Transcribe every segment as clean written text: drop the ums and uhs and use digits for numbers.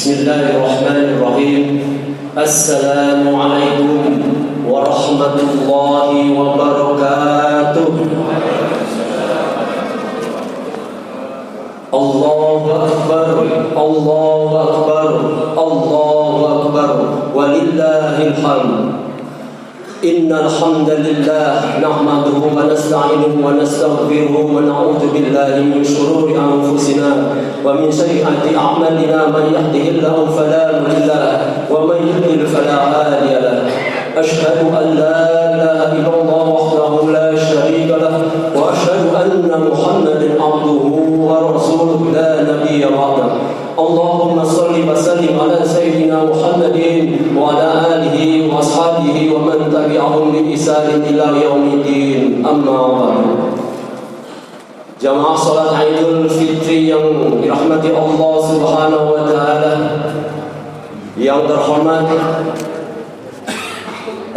Bismillahirrahmanirrahim. Assalamualaikum warahmatullahi wabarakatuh. Allahu akbar, Allahu akbar, Allahu akbar, walillahil hamd. Innal hamdalillah nahmaduhu wa nasta'inuhu wa nastaghfiruhu wa na'udzu billahi min shururi anfusina wa min sayyiati a'malina. Man yahdihillahu fala mudilla lahu wa man yudlil fala hadiya lahu. Asyhadu an la ilaha illallah wahdahu la syarika lahu wa asyhadu anna Muhammadan abduhu wa rasuluhu la nabiyya ba'dahu. Allahumma salli wa sallim ala sayyidina Muhammadin wa ala alihi wa ashabihi wa man tabi'ahum bi ihsan ila yaumiddin. Amma ba'du. Jamaah salat Idul Fitri yang dirahmati Allah Subhanahu wa taala, yang terhormat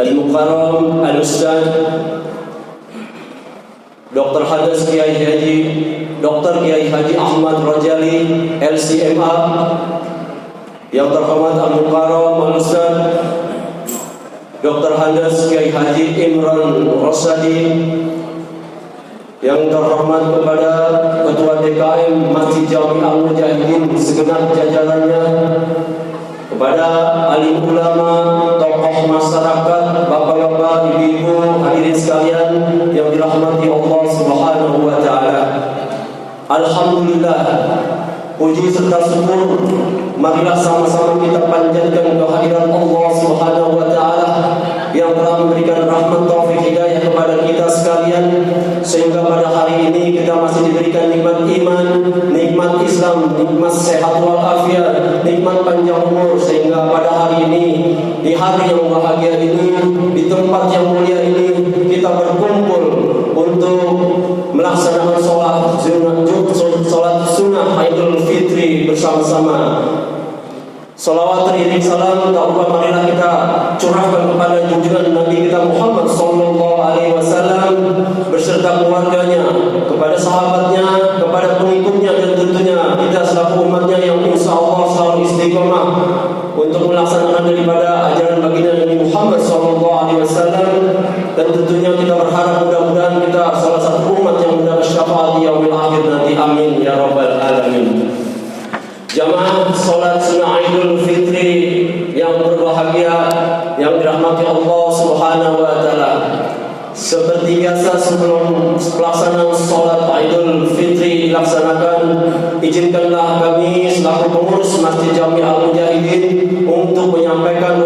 Al-Mukarram Al-Ustaz Dr. Hadas Kiai Haji Dr. Kiai Haji Ahmad Rojali LCMA, yang terhormat Al-Mukarram Al-Ustaz Dr. Hadas Kiai Haji Imran Rosadi, yang terhormat kepada Ketua DKM Masjid Jami Al-Mujahidin segenap jajarannya, kepada alim ulama, tokoh masyarakat, bapak-bapak, ibu-ibu, hadirin sekalian yang dirahmati Allah Subhanahu wa taala. Alhamdulillah, puji serta syukur marilah sama-sama kita panjatkan kehadiran Allah Subhanahu wa taala yang telah memberikan rahmat taufik hidayah kepada kita sekalian, sehingga pada hari ini kita masih diberikan nikmat iman, nikmat Islam, nikmat sehat walafiat, nikmat panjang umur, sehingga pada hari ini, di hari yang bahagia ini, di tempat yang mulia ini, kita berkumpul untuk melaksanakan sholat sunnah Idul Fitri bersama-sama. Salawat teriring salam tak lupa marilah kita curahkan kepada junjungan Nabi kita Muhammad sallallahu alaihi wasallam beserta keluarganya, kepada sahabatnya, kepada pengikutnya, dan tentunya kita selaku umatnya yang insyaallah selalu istiqomah untuk melaksanakan daripada ajaran baginda Nabi Muhammad sallallahu alaihi wasallam. Dan tentunya kita berharap mudah-mudahan kita salah satu umat yang mendapat syafaat di yaumil akhir nanti. Amin ya rabbal alamin. Jamaah salat sunnah Idul Fitri yang berbahagia, yang dirahmati Allah Subhanahu wa taala. Seperti biasa, sebelum pelaksanaan salat Idul Fitri dilaksanakan, izinkanlah kami selaku pengurus Masjid Jami Al-Mujahidin untuk menyampaikan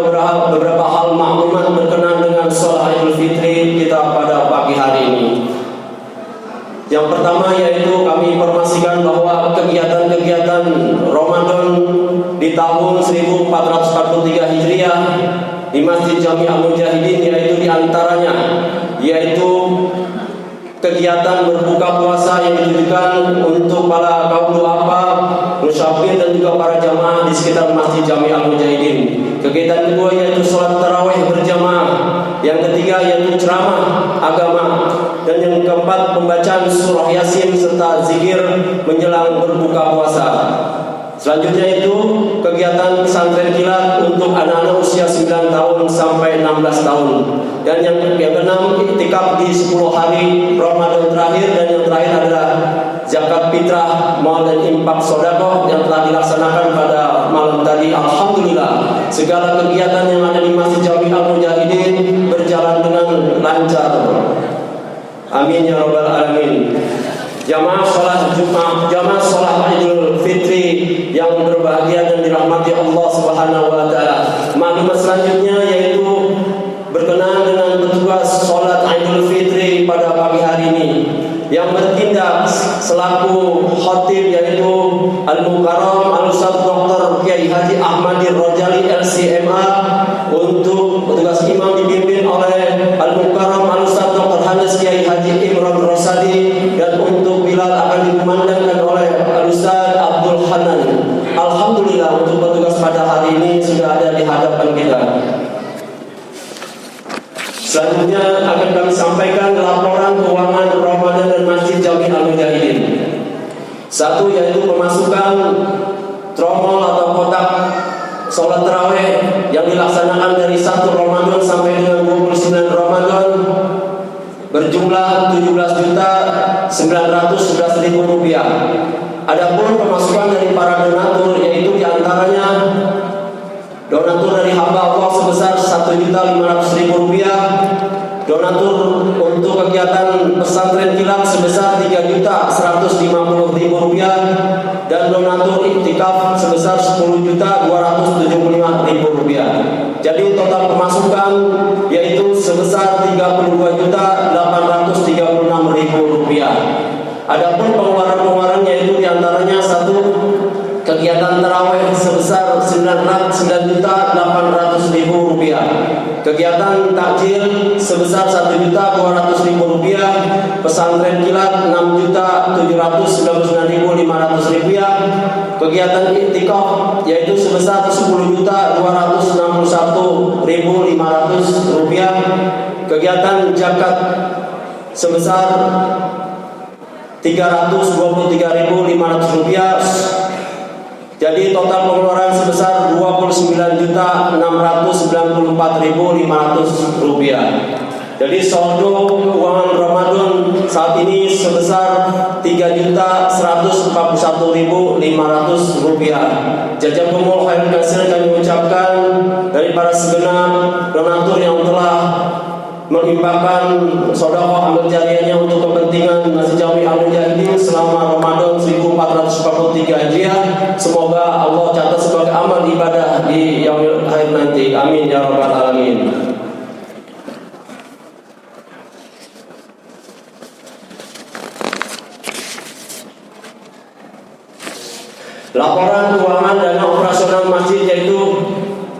beberapa hal maklumat berkenaan dengan salat Idul Fitri kita pada pagi hari ini. Yang pertama yaitu kami informasikan bahwa kegiatan-kegiatan Ramadan di tahun 1443 Hijriah di Masjid Jami Al-Mujahidin yaitu diantaranya kegiatan berbuka puasa yang ditujukan untuk para kaum duafa, musafir, dan juga para jamaah di sekitar Masjid Jami Al-Mujahidin. Kegiatan kedua yaitu sholat tarawih berjamaah. Yang ketiga yaitu ceramah agama. Dan yang keempat pembacaan surah Yasin serta zikir menjelang berbuka puasa. Selanjutnya itu kegiatan pesantren kilat untuk anak-anak usia 9 tahun sampai 16 tahun. Dan yang keenam iktikaf di 10 hari Ramadan terakhir. Dan yang terakhir adalah zakat fitrah, mal dan infak sedekah yang telah dilaksanakan pada malam tadi. Alhamdulillah, segala kegiatan yang ada di Masjid Jami Al-Mujahidin berjalan dengan lancar. Amin ya rabbal alamin. Jamaah salat Jumat, jamaah salat Idul Fitri yang berbahagia dan dirahmati Allah Subhanahu wa taala. Maklumat selanjutnya yaitu berkenaan dengan petugas salat Idul Fitri pada pagi hari ini. Yang bertindak selaku khatib yaitu Al-Mukarram Al-Ustaz Dr. Kiai Haji Ahmad Rojali LCMA. Untuk petugas imam dipimpin oleh Al-Mukarram Al-Ustaz Dr. Hadas Kiai Haji Imran Rosadi. Dan untuk Bilal akan dikumandangkan oleh Al-Ustaz Abdul Hanan. Alhamdulillah, untuk petugas pada hari ini sudah ada di hadapan kita. Selanjutnya akan kami sampaikan laporan keuangan Ramadan dan Masjid Jami Al-Mujahidin. Satu yaitu pemasukan tromol atau kotak sholat tarawih yang dilaksanakan dari 1 Ramadan sampai dengan 29 Ramadan berjumlah Rp17.911.000. Adapun pemasukan dari para donatur yaitu diantaranya donatur dari hamba Allah sebesar Rp1.500.000, donatur untuk kegiatan pesantren kilat sebesar Rp3.150.000, dan donatur iktikaf sebesar Rp10.275.000. Jadi total pemasukan yaitu sebesar Rp32.836.000. Adapun pengeluaran-pengeluaran yaitu diantaranya satu, kegiatan tarawih sebesar Rp9.800.000, kegiatan takjil sebesar Rp1.200.000, pesantren kilat Rp6.799.500, kegiatan iktikaf yaitu sebesar Rp10.261.500, kegiatan zakat sebesar Rp323.500. Jadi total pengeluaran sebesar Rp29.694.500. Jadi saldo keuangan Ramadan saat ini sebesar Rp3.141.500. Jazakumullahu khairan katsiran kami ucapkan dari para segenap donatur yang telah mengimpakkan sedekah amal jariahnya untuk kepentingan Masjid Jami Al-Mujahidin selama Ramadan 1443 Hijriah. Semoga Allah catat sebagai amal ibadah di yaumil akhir nanti. Amin ya rabbal alamin. Laporan keuangan dana operasional masjid yaitu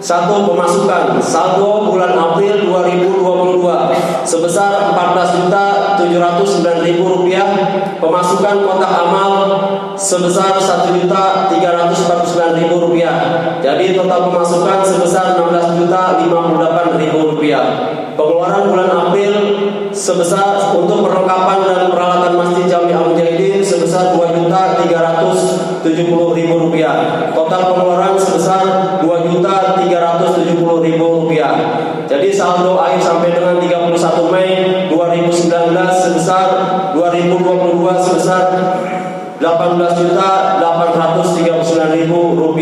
satu, pemasukan saldo bulan April 2022 sebesar Rp14.709.000, pemasukan kotak amal sebesar Rp1.349.000. Jadi total pemasukan sebesar Rp16.058.000. Pengeluaran bulan April sebesar untuk perlengkapan dan peralatan Masjid Jami Al-Mujahidin sebesar Rp2.370.000. Total pengeluaran sebesar Rp2.370.000. Jadi saldo akhir sampai dengan 31 Mei 2019 sebesar 2022 sebesar Rp18.839.000.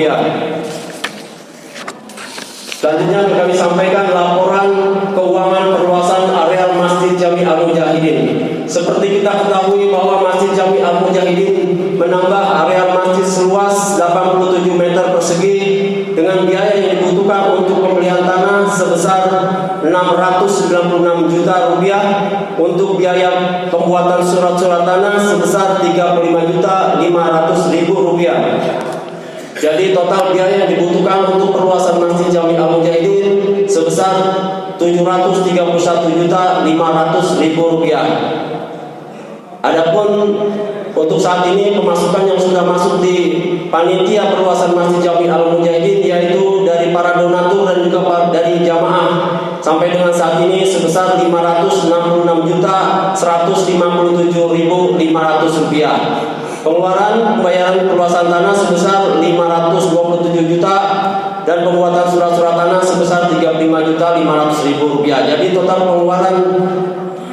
Selanjutnya kami sampaikan laporan keuangan perluasan areal Masjid Jami Al-Mujahidin. Seperti kita ketahui bahwa Masjid Jami Al-Mujahidin menambah areal masjid seluas 87 meter persegi dengan biaya yang dibutuhkan untuk pembelian tanah sebesar Rp696 juta, untuk biaya pembuatan surat-surat tanah sebesar Rp35.500.000. Jadi total biaya yang dibutuhkan untuk perluasan Masjid Jami Al-Mujahidin sebesar Rp731.500.000. Adapun untuk saat ini pemasukan yang sudah masuk di panitia perluasan Masjid Jami Al-Mujahidin yaitu dari para donatur dan juga dari jamaah sampai dengan saat ini sebesar Rp566.157.500. Pengeluaran pembayaran perluasan tanah sebesar Rp527 juta dan pembuatan surat-surat tanah sebesar Rp35.500.000. Jadi total pengeluaran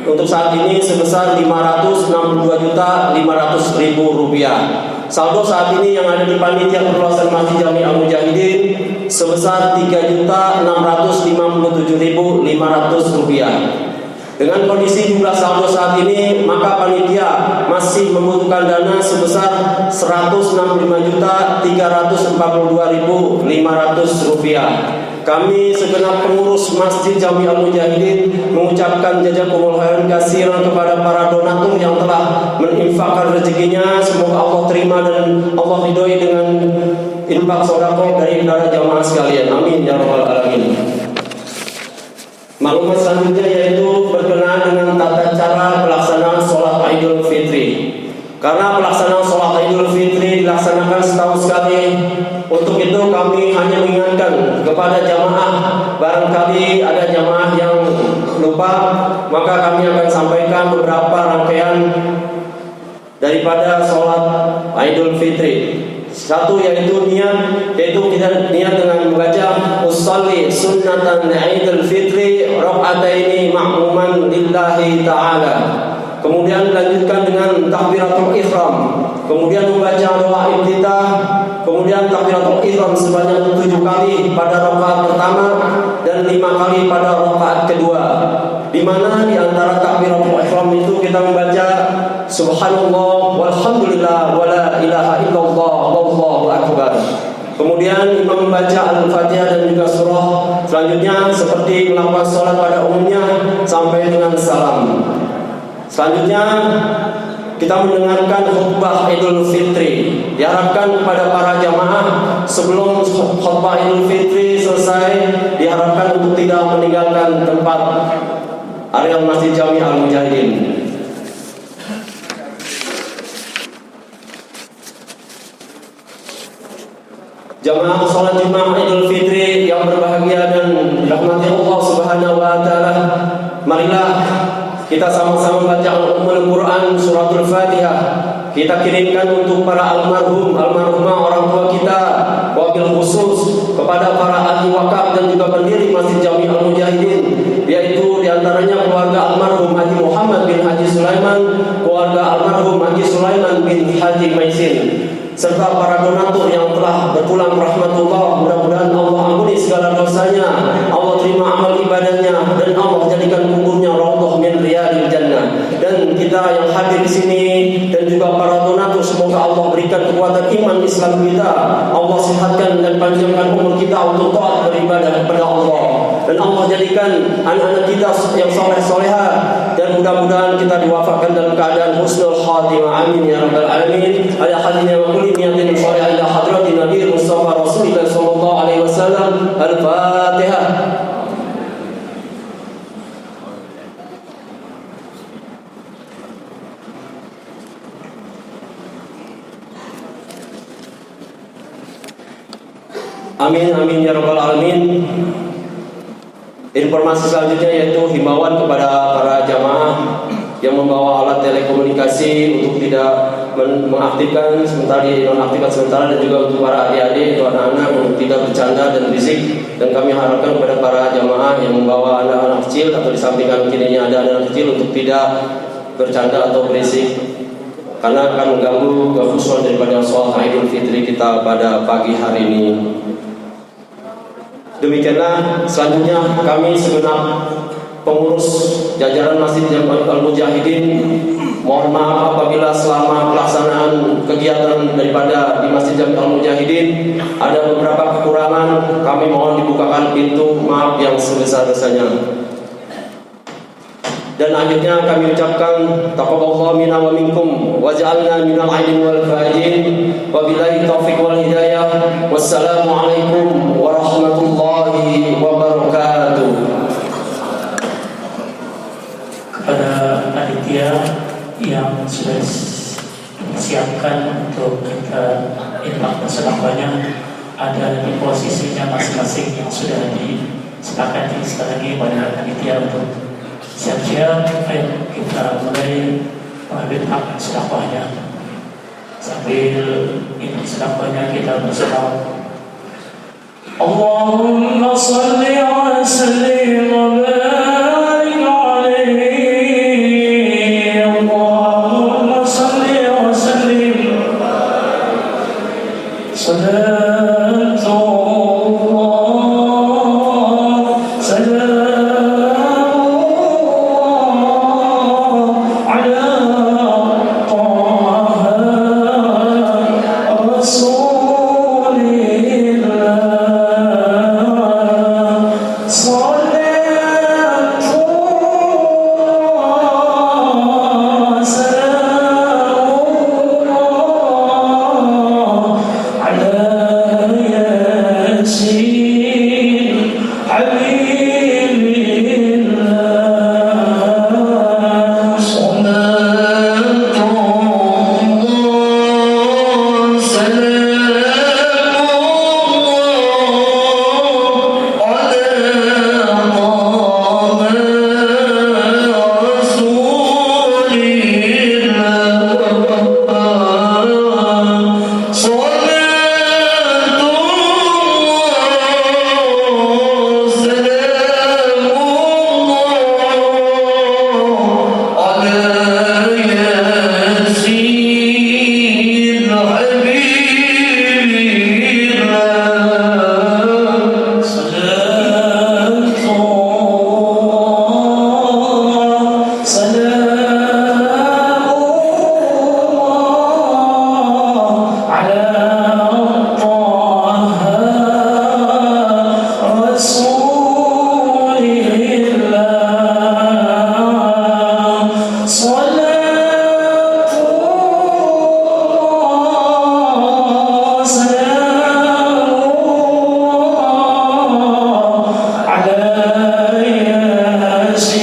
untuk saat ini sebesar Rp562.500.000. Saldo saat ini yang ada di panitia perluasan Masjid Jami Al-Mujahidin sebesar Rp3.657.500. Dengan kondisi jumlah saldo saat ini, maka panitia masih membutuhkan dana sebesar Rp165.342.500. Kami segenap pengurus Masjid Jami Al-Mujahidin mengucapkan jazakumullahu khairan katsiran kepada para donatur yang telah menginfakkan rezekinya. Semoga Allah terima dan Allah ridhoi dengan infak sedekah dari para jamaah sekalian. Amin ya rabbal alamin. Maklumat selanjutnya yaitu berkenaan dengan tata cara pelaksanaan sholat Idul Fitri. Karena pelaksanaan sholat Idul Fitri dilaksanakan setahun sekali, untuk itu kami hanya mengingatkan kepada jamaah, barangkali ada jamaah yang lupa, maka kami akan sampaikan beberapa rangkaian daripada sholat Idul Fitri. Satu yaitu niat, yaitu kita niat dengan membaca usolli sunnatan Idul Fitri rakaataini ma'muman lillahi ta'ala. Kemudian dilanjutkan dengan takbiratul ihram. Kemudian membaca doa iftitah. Kemudian takbiratul ihram sebanyak 7 kali pada rakaat pertama dan 5 kali pada rakaat kedua. Di mana di antara takbiratul ihram itu kita membaca subhanallah walhamdulillah wala ilaha illallah wallahu akbar. Kemudian imam membaca Al-Fatihah dan juga surah selanjutnya seperti melakukan sholat pada umumnya sampai dengan salam. Selanjutnya kita mendengarkan khutbah Idul Fitri. Diharapkan kepada para jamaah sebelum khutbah Idul Fitri selesai, diharapkan untuk tidak meninggalkan tempat area Masjid Jami Al-Mujahidin. Jamaah salat Jumat Idul Fitri yang berbahagia dan dirahmati Allah Subhanahu wa taala, marilah kita sama-sama baca Ummul Quran suratul Fatihah. Kita kirimkan untuk para almarhumah orang tua kita, wabil khusus kepada para ahli wakaf dan juga pendiri Masjid Jami Al-Mujahidin, yaitu diantaranya keluarga almarhum Haji Muhammad bin Haji Sulaiman, keluarga almarhum Haji Sulaiman bin Haji Maisin, serta para donatur yang telah berpulang rahmatullah. Mudah-mudahan Allah ampuni segala dosanya, Allah terima amal ibadahnya, dan Allah jadikan kuburnya raudhah min riyadil jannah. Dan kita yang hadir di sini dan juga para donatur, semoga Allah berikan kekuatan iman Islam kita, Allah sehatkan dan panjangkan umur kita untuk taat beribadah kepada Allah, dan Allah jadikan anak-anak kita yang soleh-solehah, dan mudah-mudahan kita diwafatkan dalam keadaan husnul khatimah. Amin ya rabbal alamin. Ala hadina wa kulli niyatin salihah ila hadratin Nabi Mustafa Rasulullah sallallahu alaihi wasallam. Al-Fatihah. Amin amin ya rabbal alamin. Informasi selanjutnya yaitu himbauan kepada para jamaah yang membawa alat telekomunikasi untuk tidak mengaktifkan sementara, dinonaktifkan sementara, dan juga untuk para adik-adik atau anak-anak untuk tidak bercanda dan berisik. Dan kami harapkan kepada para jamaah yang membawa anak-anak kecil atau di samping kirinya ada anak kecil untuk tidak bercanda atau berisik, karena akan mengganggu kehusuan daripada sholat Idul Fitri kita pada pagi hari ini. Demikianlah selanjutnya kami segenap pengurus jajaran Masjid Jami Al-Mujahidin mohon maaf apabila selama pelaksanaan kegiatan daripada di Masjid Jami Al-Mujahidin ada beberapa kekurangan. Kami mohon dibukakan pintu maaf yang sebesar-besarnya. Dan akhirnya kami ucapkan taqabbalallahu minna wa minkum waj'alna minal aidin wal faizin. Wabillahi taufiq wal hidayah. Wassalamu alaikum warahmatullahi wabarakatuh. Kepada panitia yang sudah disiapkan untuk kita infak dan sedekahnya, ada di posisinya masing-masing yang sudah disepakati. Sekali lagi pada panitia untuk siap-siap, ayo kita mulai mengambil hak sedekahnya. Sambil ini sedekahnya kita berselawat. Allahumma shalli wa sallim wa barik alaihi. Allahumma shalli wa sallim sallallahu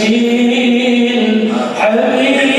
ياسين حبيب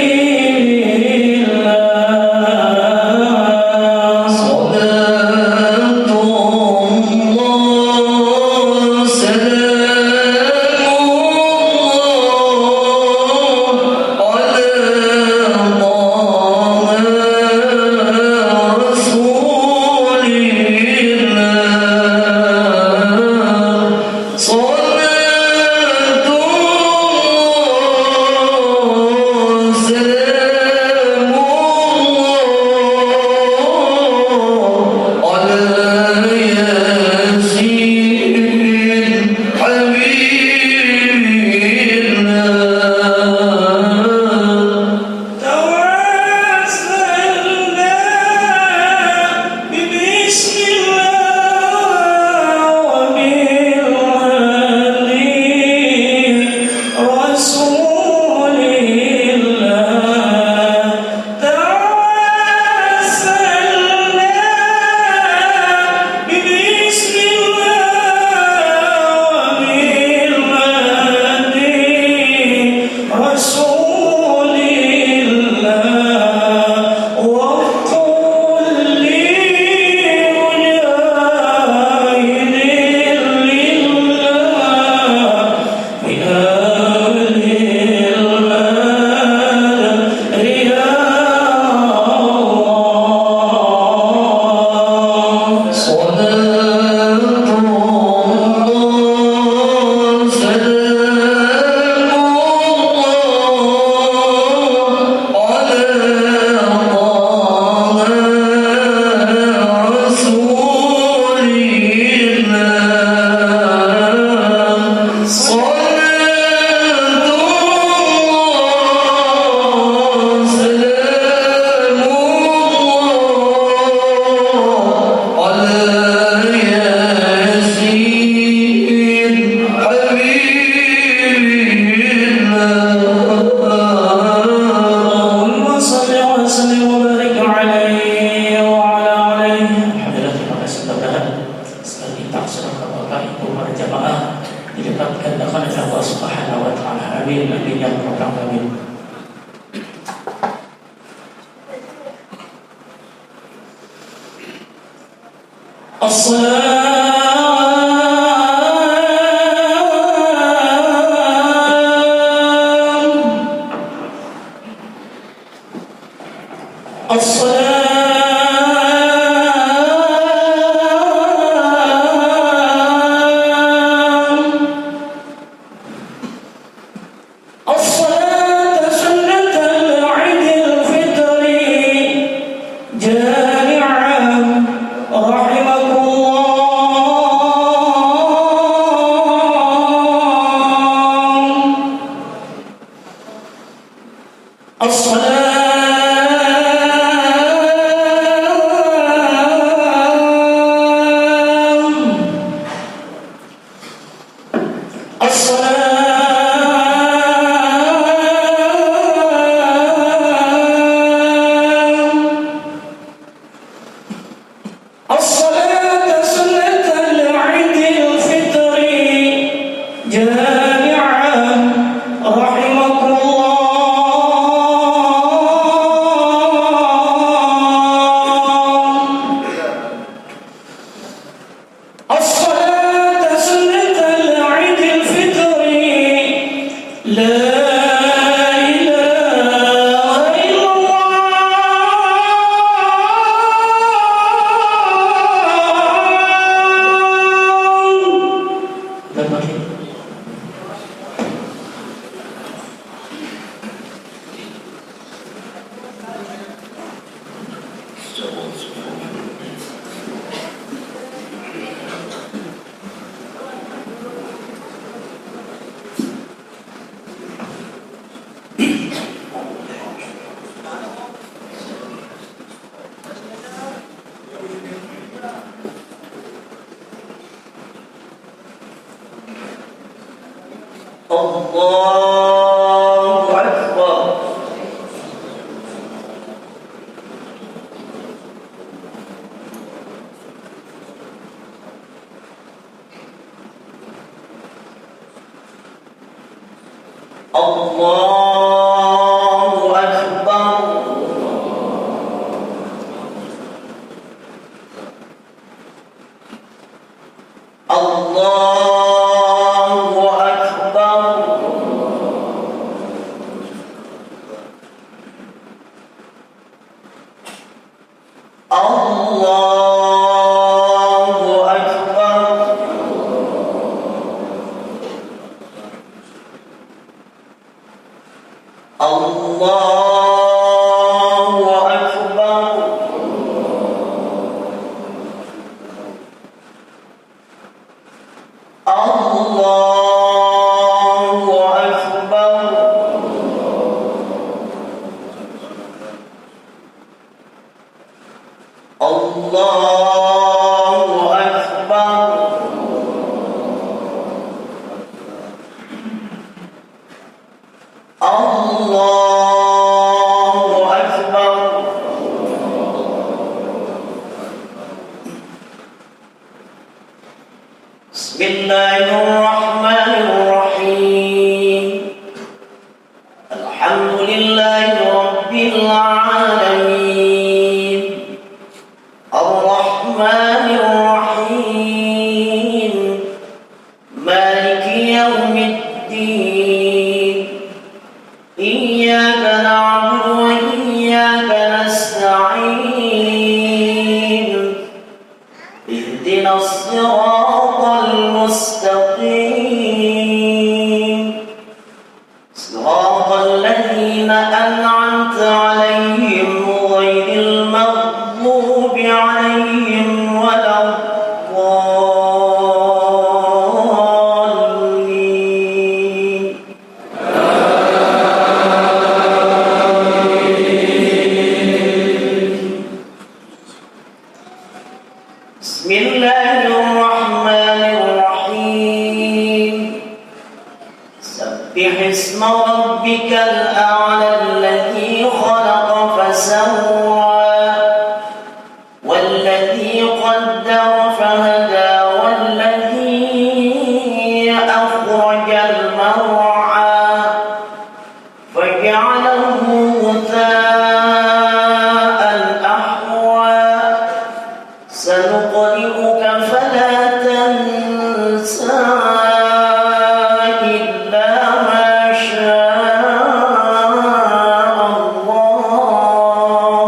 جامعا رحمكم الله Allahu Akbar. Allahu Akbar. Allahu Akbar. Allahu Akbar. Allahu Akbar. Allahu Akbar. Allahu Akbar. Bismillahirrahmanirrahim. Alhamdulillahi Rabbil alamin. Ar-Rahmanir Rahim. Maliki yaumiddin. Iyyaka na'budu wa iyyaka nasta'in. Ihdinas siratal mustaqim. Siratal ladzina an'amta 'alaihim ghairil maghdubi 'alaihim waladdallin. Bismillahirrahmanirrahim. Sabbih isma rabbikal a'la alladhi khalaqa fasawwa walladhi qaddara fahada walladhi akhrajal mar'a faj'alahu ghutha'an ahwa. سنقرئك فلا تنسى إلا ما شاء الله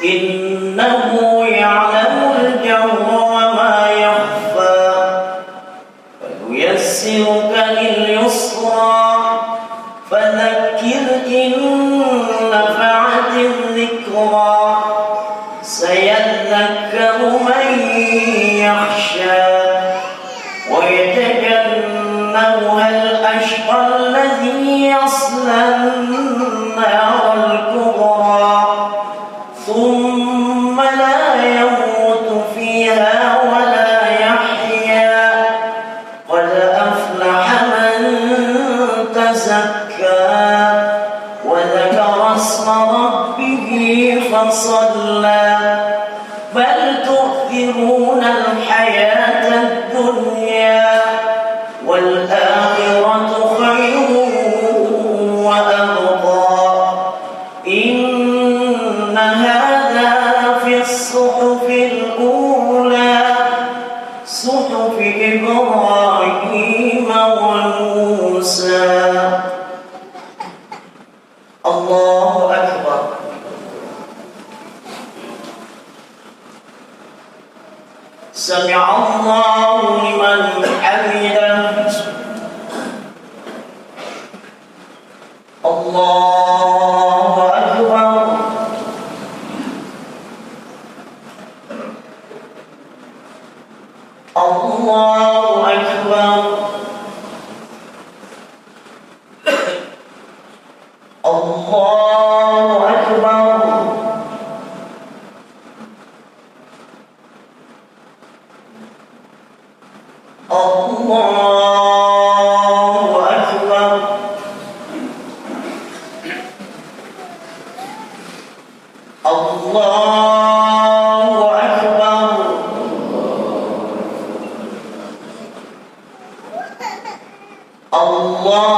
إنه يعلم الجهر وما يخفى فنيسرك لليسرى فذكر إن نفعت الذكرى سيذكر من يخشى ويتجنبها الأشقى الذي يصلى النار الكبرى ثم لا يموت فيها ولا يحيا قد أفلح من تزكى وذكر اسم ربه فصلى بل تؤثرون الحياة الدنيا والآخرة خير وأبقى إن هذا لفي الصحف الأولى صحف إبراهيم وموسى. الله أكبر. سمع الله لمن حمده. الله أكبر. الله أكبر. الله أكبر. الله أكبر. الله أكبر. الله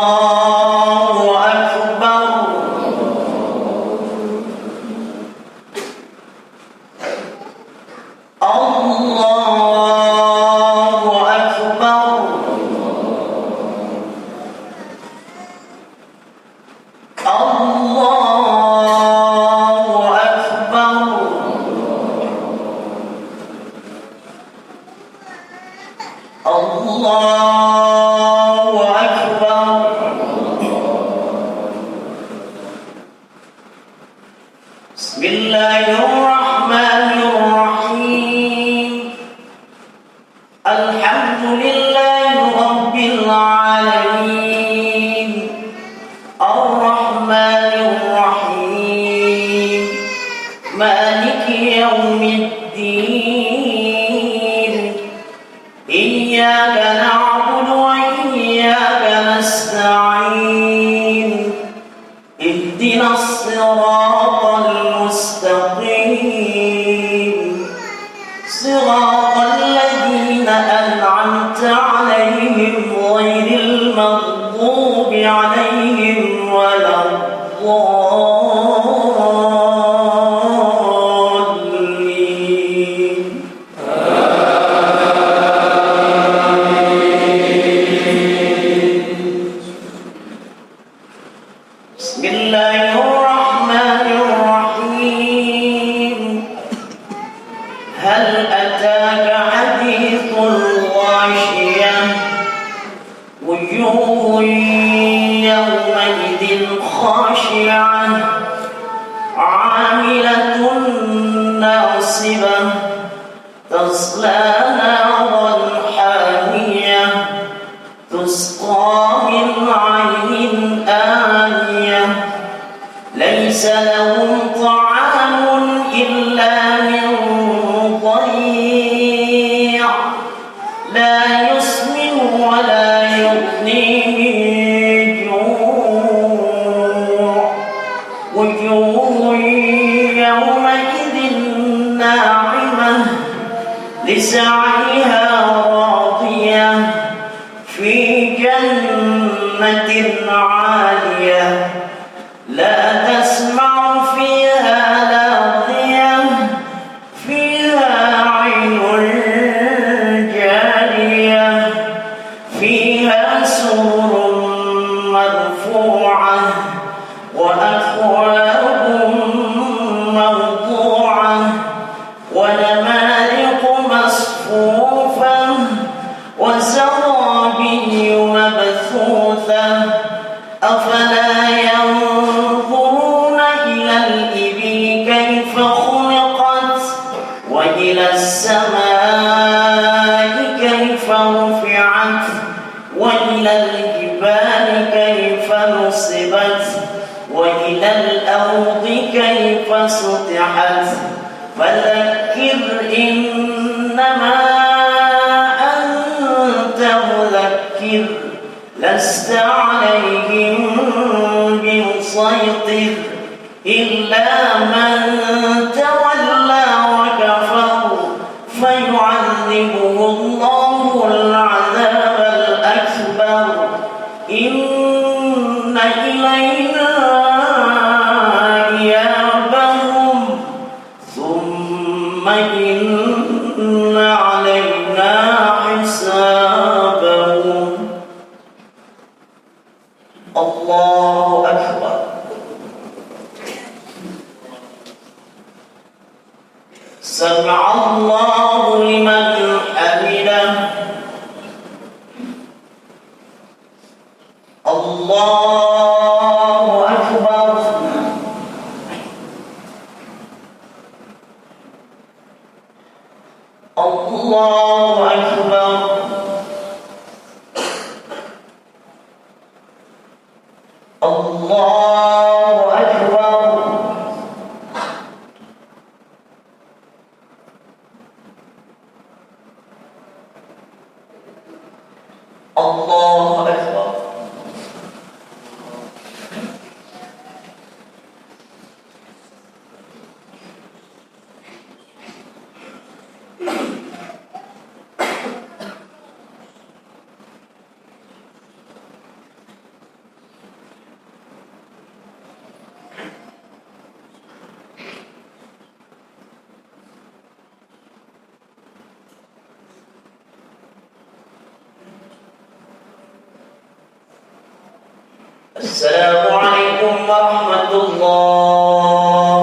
Assalamualaikum warahmatullah.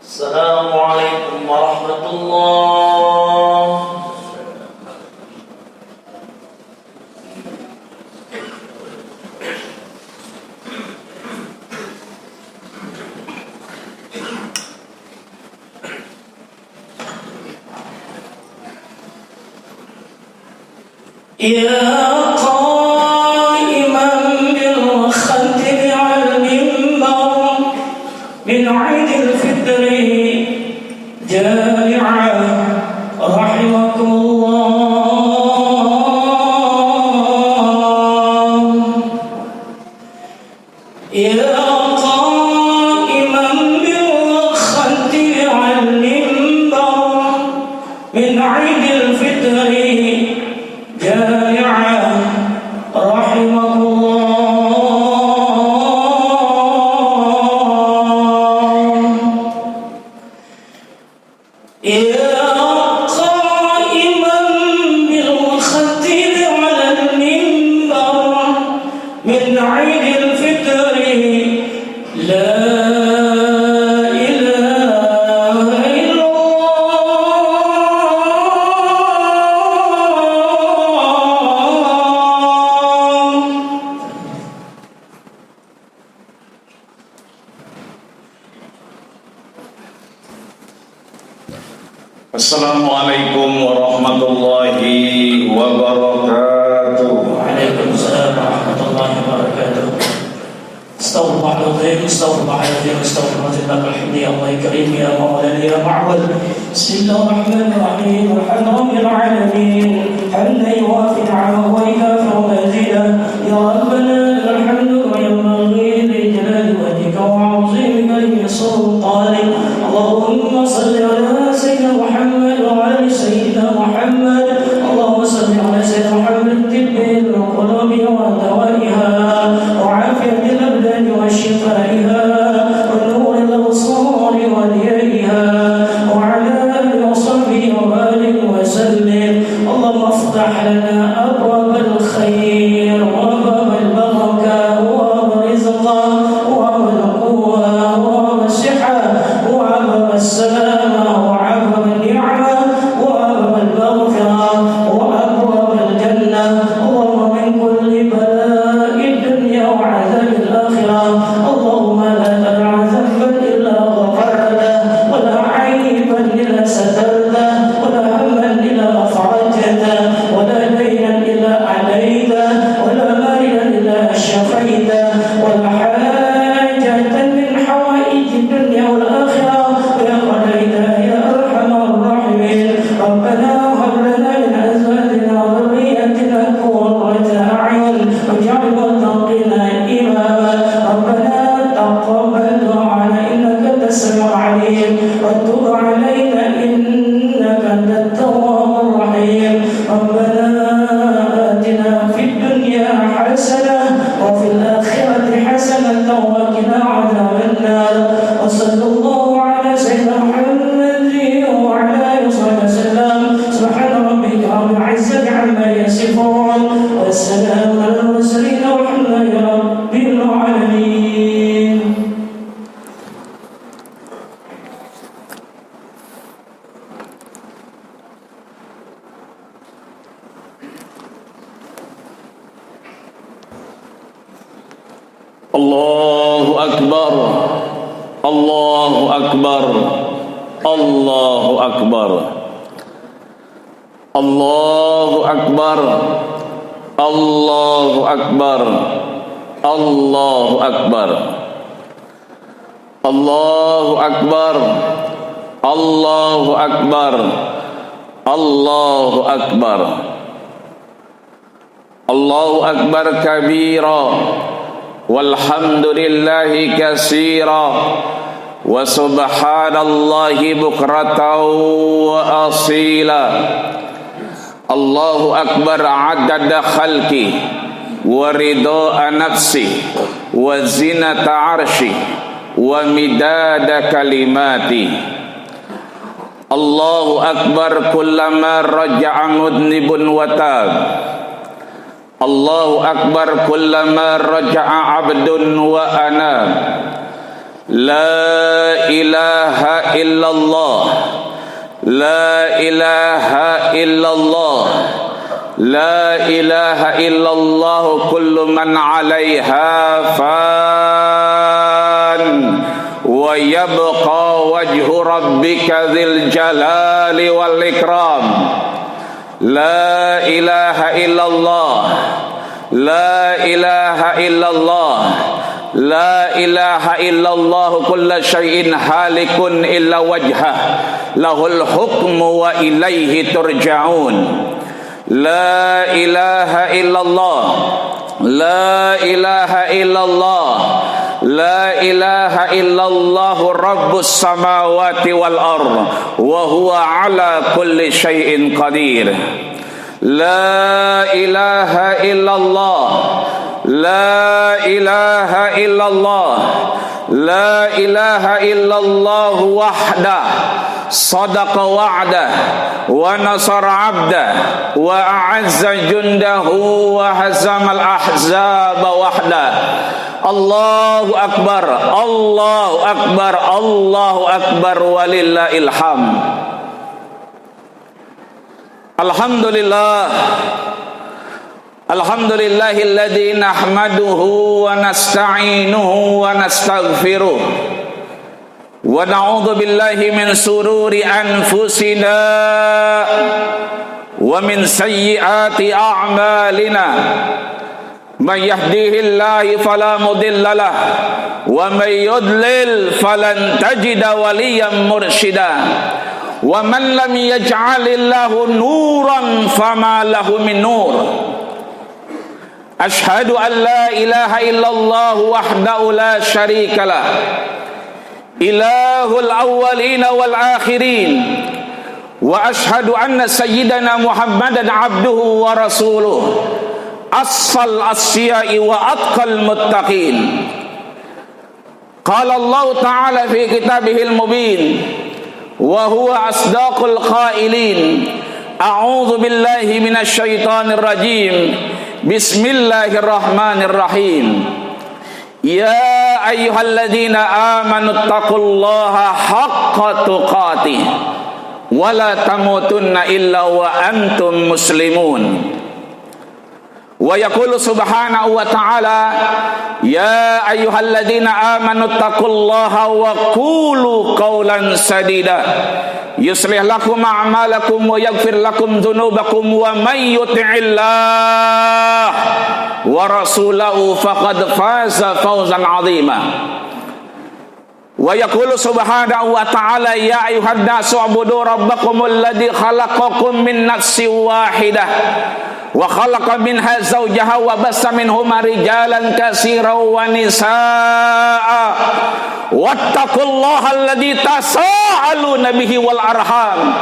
Assalamualaikum warahmatullah. Ya qa'iman bil khatmi al mimbar min 'idil fitri jami'a rahimakumullah. Ya qa'iman bil khatmi al mimbar min 'idil fitri جامعا رحمه الله. يا قائما بالختم على المنبر من عيد الفطر لا Assalamualaikum warahmatullahi wabarakatuh. Waalaikumsalam warahmatullahi wabarakatuh. Astaghfirullahaladzim, astaghfirullahaladzim, astaghfirullahaladzim. Alhamdulillah ya Allah karim ya maulana ya ma'wal. Bismillahirrahmanirrahim. Alhamdulillah alamin. Hamdan yuwafi ni'amahu wa yukafi'u mazidah. Ya Rabbana alhamdu wa yanbaghi li jalali wajhika wa 'azimi sultanik. Allahumma salli ala sayyidina Muhammad wa ala sayyidina Muhammad. Allahumma salli ala sayyidina Muhammad tibbil qulubi wa dawaiha wa 'afiyatil abdani wa shifaiha wa nuril absari wa diyaiha wa 'ala alihi wa sahbihi wa barik wa sallim. Allahumma iftah lana abwabal khair wa babal barakah wa rizqa wa quwwa wa sihha wa السلامة وعبر النعمة وأبواب المغفرة وأبواب الجنة اللهم من كل بلاء الدنيا وعذاب الآخرة اللهم لا تدع ذنبا إلا غفرته ولا عيبا إلا سترته ولا هما إلا فرجته ولا دينا إلا عليته ولا مريضا إلا شفيته ولا حاجة من حوائج الدنيا والآخرة ربنا هب لنا من ازواجنا وذرياتنا قرة اعين واجعلنا للمتقين اماما ربنا تقبل دعاءنا انك انت السميع العليم وتب علينا انك انت التواب الرحيم ربنا اتنا في الدنيا حسنه وفي الاخره حسنه وقنا عذاب النار وصلى الله على سيدنا محمد وعلى اله وصحبه وسلم سبحان ربك رب العزة عما يصفون والسلام على المرسلين والحمد لله رب العالمين. Allahu Akbar. Allahu Akbar. Allahu Akbar. Allahu Akbar. Allahu Akbar. Allahu Akbar. Allahu Akbar. Allahu Akbar. Allahu Akbar. Allahu Akbar kabira walhamdulillahi katsira wa subhanallahi bukratan wa asila. Allahu Akbar adada khalqi wa ridha nafsi wa zinata arshi wa midada kalimati. Allahu Akbar kullama raja'a mudnibun wa tab Allahu akbar kullama raja'a 'abdun wa anab. La ilaha illallah, la ilaha illallah, la ilaha illallah kullu man 'alaiha fan wa yabqa wajhu rabbika dzil jalali wal ikram. La ilaha illallah, la ilaha illallah, la ilaha illallah kullu syai'in halikun illa wajhah lahul hukmu wa ilaihi turja'un. La ilaha illallah, la ilaha illallah, la ilaha illallah rabbus samawati wal ard wa huwa ala kulli syai'in qadir. La ilaha illallah, la ilaha illallah, la ilaha illallah wahdah sadaqa wa'dah wa nasara 'abdah wa a'azza jundahu wa hazamal ahzaba wahdah. Allahu akbar, Allahu akbar, Allahu akbar walillahil hamd. Alhamdulillah, alhamdulillahilladzi nahmaduhu wa nasta'inuhu wa nastaghfiruh wa na'udzu billahi min sururi anfusina wa min sayyiati a'malina. Man yahdihillahu fala mudilla lah wa may yudlil falan tajida waliyan mursyida. Wa man lam yaj'alillahu nuran fama lahu min nur. Ashhadu an la ilaha illallah wahdahu la syarika lah, ilahul awwalina wal akhirin. Wa ashhadu anna sayyidana Muhammadan abduhu wa rasuluh, asfal asya'i wa atqal muttaqin. Qala Allah ta'ala fi kitabihil mubin wa huwa asdaqul qailin. A'udzu billahi minasy syaithanir rajim. Bismillahirrahmanirrahim. Ya ayyuhalladzina amanu taqullaha haqqa tuqatih wa la tamutunna illa wa antum muslimun. Wa yaqulu subhanahu wa ta'ala, ya ayyuhalladzina amanu taqullaha wa qulu qawlan sadida yuslih lakum a'malakum wa yaghfir lakum dzunubakum wa may yuti'illah wa rasulahu faqad faza fawzan 'azima. Wa yaqulu subhanahu wa ta'ala, ya ayyuhan nasu ubudu rabbakumul ladzi khalaqakum min nafsin wahidah wa khalaqa minha zawjaha wa bassa minhuma rijalan katsiran wa nisaa wattaqullaha alladzi tasaaluna bihi wal arham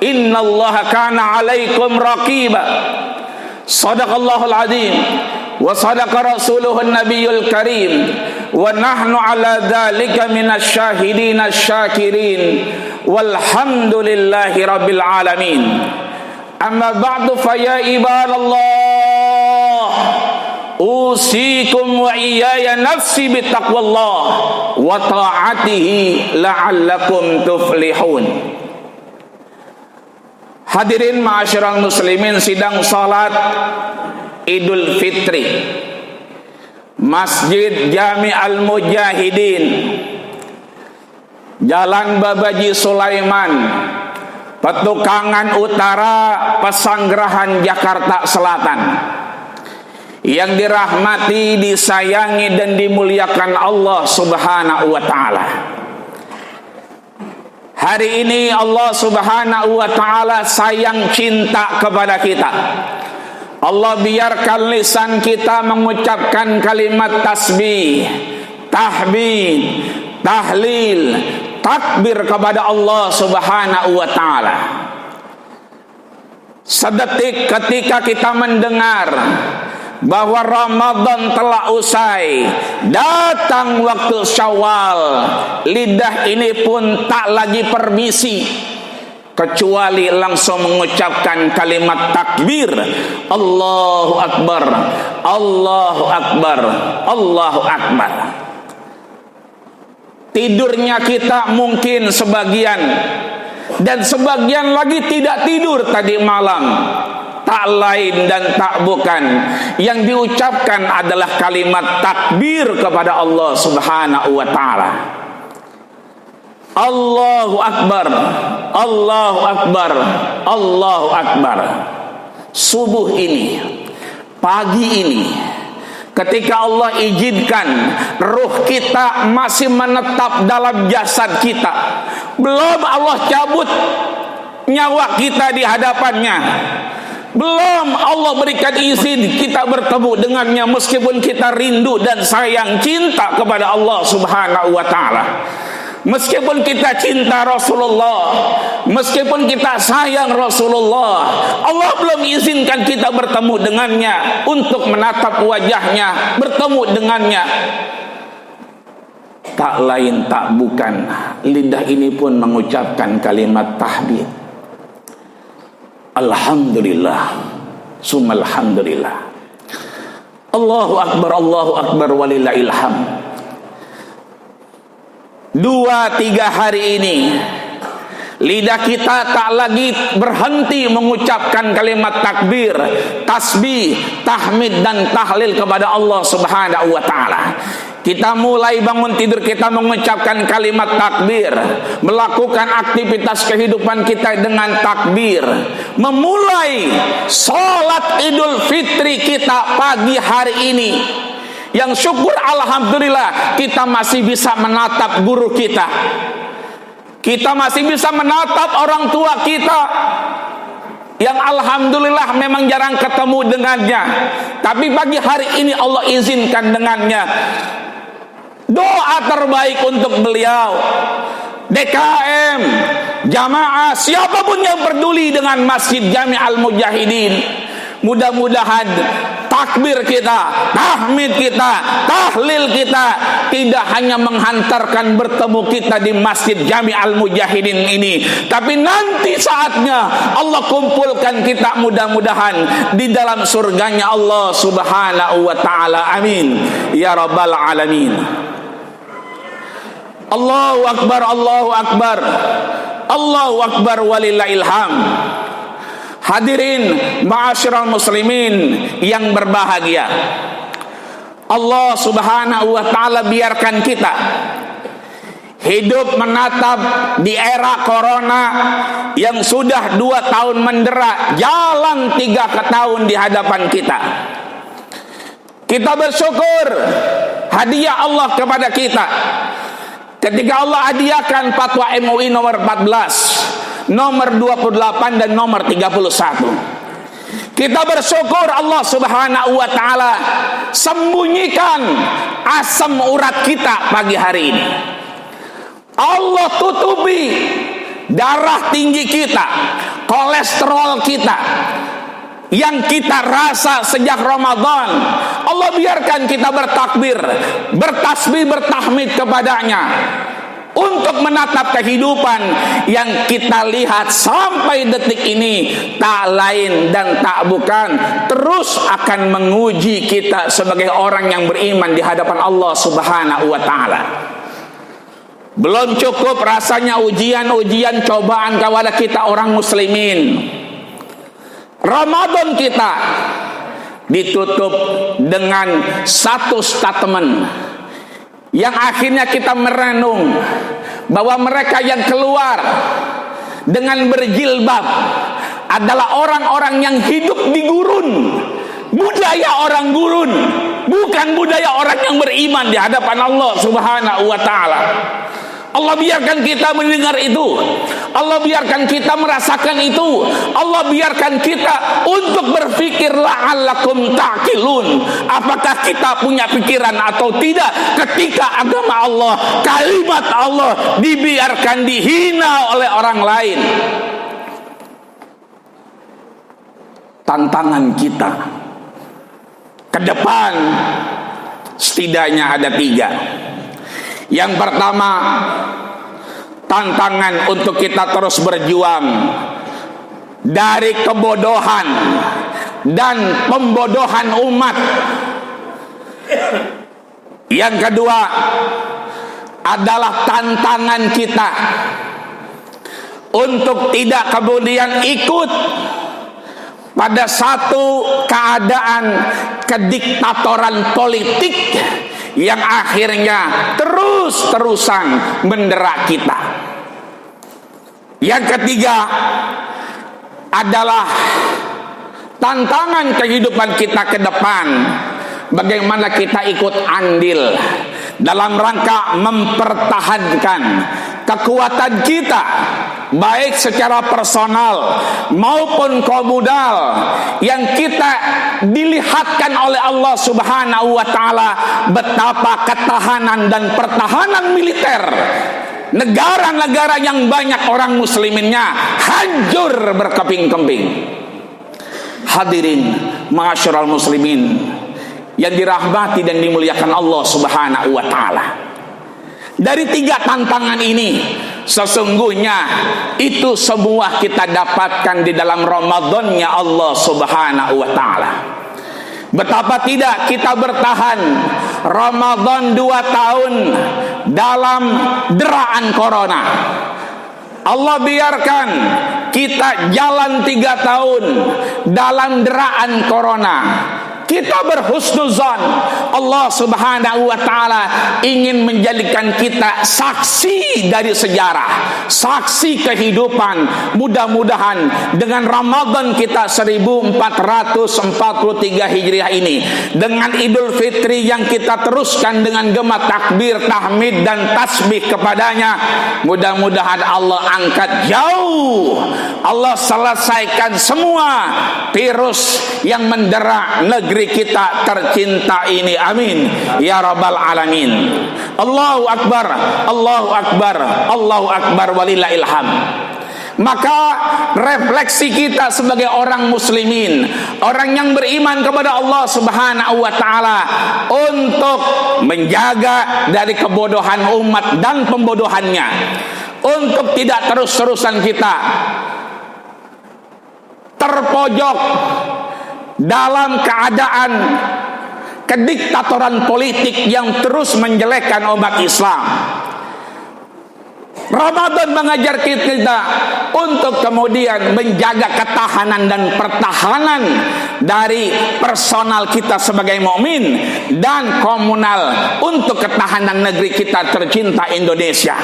innallaha kana 'alaikum raqiba. Shadaqallahul azim wa sadaqa rasuluhun nabiyyul karim wa nahnu ala dzalika minasy syahidin asy-syakirin walhamdulillahi rabbil alamin. Amma ba'du fa ya ibadallah usikum wa iyaya nafsi bittaqwallah wa ta'atihi la'allakum tuflihun. Hadirin ma'asyiral muslimin, sidang salat Idul Fitri Masjid Jami Al-Mujahidin, Jalan Babaji Sulaiman, Petukangan Utara, Pesanggerahan, Jakarta Selatan, yang dirahmati, disayangi dan dimuliakan Allah Subhanahu wa ta'ala. Hari ini Allah Subhanahu wa ta'ala sayang cinta kepada kita. Allah biarkan lisan kita mengucapkan kalimat tasbih, tahmid, tahlil, takbir kepada Allah Subhanahu wa ta'ala. Sedetik ketika kita mendengar bahwa Ramadan telah usai, datang waktu Syawal, lidah ini pun tak lagi permisi kecuali langsung mengucapkan kalimat takbir, Allahu Akbar, Allahu Akbar, Allahu Akbar. Tidurnya kita mungkin sebagian, dan sebagian lagi tidak tidur tadi malam. Tak lain dan tak bukan, yang diucapkan adalah kalimat takbir kepada Allah Subhanahu wa ta'ala. Allahu Akbar, Allahu Akbar, Allahu Akbar. Subuh ini, pagi ini, ketika Allah izinkan ruh kita masih menetap dalam jasad kita, belum Allah cabut nyawa kita di hadapannya, belum Allah berikan izin kita bertemu dengannya, meskipun kita rindu dan sayang cinta kepada Allah Subhanahu wa ta'ala, meskipun kita cinta Rasulullah, meskipun kita sayang Rasulullah, Allah belum izinkan kita bertemu dengannya, untuk menatap wajahnya, bertemu dengannya. Tak lain tak bukan, lidah ini pun mengucapkan kalimat tahmid. Alhamdulillah, summa alhamdulillah. Allahu Akbar, Allahu Akbar, walillahil hamd. 2-3 hari ini lidah kita tak lagi berhenti mengucapkan kalimat takbir, tasbih, tahmid dan tahlil kepada Allah Subhanahu wa ta'ala. Kita mulai bangun tidur kita mengucapkan kalimat takbir, melakukan aktivitas kehidupan kita dengan takbir, memulai sholat Idul Fitri kita pagi hari ini, yang syukur alhamdulillah kita masih bisa menatap guru kita, kita masih bisa menatap orang tua kita, yang alhamdulillah memang jarang ketemu dengannya, tapi pagi hari ini Allah izinkan dengannya. Doa terbaik untuk beliau, DKM, jamaah, siapapun yang peduli dengan Masjid Jami Al-Mujahidin, mudah-mudahan takbir kita, tahmid kita, tahlil kita tidak hanya menghantarkan bertemu kita di Masjid Jami Al-Mujahidin ini, tapi nanti saatnya Allah kumpulkan kita mudah-mudahan di dalam surganya Allah Subhanahu wa ta'ala. Amin ya rabbal alamin. Allahu Akbar, Allahu Akbar, Allahu Akbar, walillahil hamd. Hadirin ma'asyiral muslimin yang berbahagia, Allah Subhanahu wa ta'ala biarkan kita hidup menatap di era corona yang sudah 2 tahun mendera, jalan 3 tahun di hadapan kita. Kita bersyukur hadiah Allah kepada kita ketika Allah hadiahkan fatwa MUI nomor 14, nomor 28 dan nomor 31. Kita bersyukur Allah Subhanahu wa ta'ala sembunyikan asam urat kita pagi hari ini. Allah tutupi darah tinggi kita, kolesterol kita yang kita rasa sejak Ramadan. Allah biarkan kita bertakbir, bertasbih, bertahmid kepadanya untuk menatap kehidupan yang kita lihat sampai detik ini tak lain dan tak bukan terus akan menguji kita sebagai orang yang beriman di hadapan Allah Subhanahu wa ta'ala. Belum cukup rasanya ujian-ujian cobaan kepada kita orang muslimin. Ramadan kita ditutup dengan satu statement yang akhirnya kita merenung bahwa mereka yang keluar dengan berjilbab adalah orang-orang yang hidup di gurun, budaya orang gurun, bukan budaya orang yang beriman di hadapan Allah Subhanahu wa ta'ala. Allah biarkan kita mendengar itu, Allah biarkan kita merasakan itu, Allah biarkan kita untuk berpikir la'allakum ta'qilun. Apakah kita punya pikiran atau tidak ketika agama Allah, kalimat Allah dibiarkan dihina oleh orang lain? Tantangan kita ke depan setidaknya ada 3. Yang pertama, tantangan untuk kita terus berjuang dari kebodohan dan pembodohan umat. Yang kedua adalah tantangan kita untuk tidak kemudian ikut pada satu keadaan kediktatoran politik yang akhirnya terus-terusan mendera kita. Yang ketiga adalah tantangan kehidupan kita ke depan, bagaimana kita ikut andil dalam rangka mempertahankan kekuatan kita, baik secara personal maupun komunal, yang kita dilihatkan oleh Allah Subhanahu wa taala betapa ketahanan dan pertahanan militer negara-negara yang banyak orang musliminnya hancur berkeping-keping. Hadirin ma'asyiral muslimin yang dirahmati dan dimuliakan Allah Subhanahu wa taala. Dari tiga tantangan ini, sesungguhnya itu semua kita dapatkan di dalam Ramadannya Allah Subhanahu wa taala. Betapa tidak kita bertahan Ramadan 2 tahun dalam deraan corona. Allah biarkan kita jalan 3 tahun dalam deraan corona. Kita berhusnuzan, Allah Subhanahu wa taala ingin menjadikan kita saksi dari sejarah, saksi kehidupan. Mudah-mudahan dengan Ramadan kita 1443 Hijriah ini, dengan Idul Fitri yang kita teruskan dengan gema takbir, tahmid dan tasbih kepadanya, mudah-mudahan Allah angkat jauh, Allah selesaikan semua virus yang mendera negeri kita tercinta ini, amin ya rabbal alamin. Allahu akbar, Allahu akbar, Allahu akbar, walillahil hamd. Maka refleksi kita sebagai orang muslimin, orang yang beriman kepada Allah Subhanahu wa taala, untuk menjaga dari kebodohan umat dan pembodohannya, untuk tidak terus-terusan kita terpojok dalam keadaan kediktatoran politik yang terus menjelekkan umat Islam. Ramadan mengajar kita untuk kemudian menjaga ketahanan dan pertahanan dari personal kita sebagai mukmin dan komunal untuk ketahanan negeri kita tercinta Indonesia.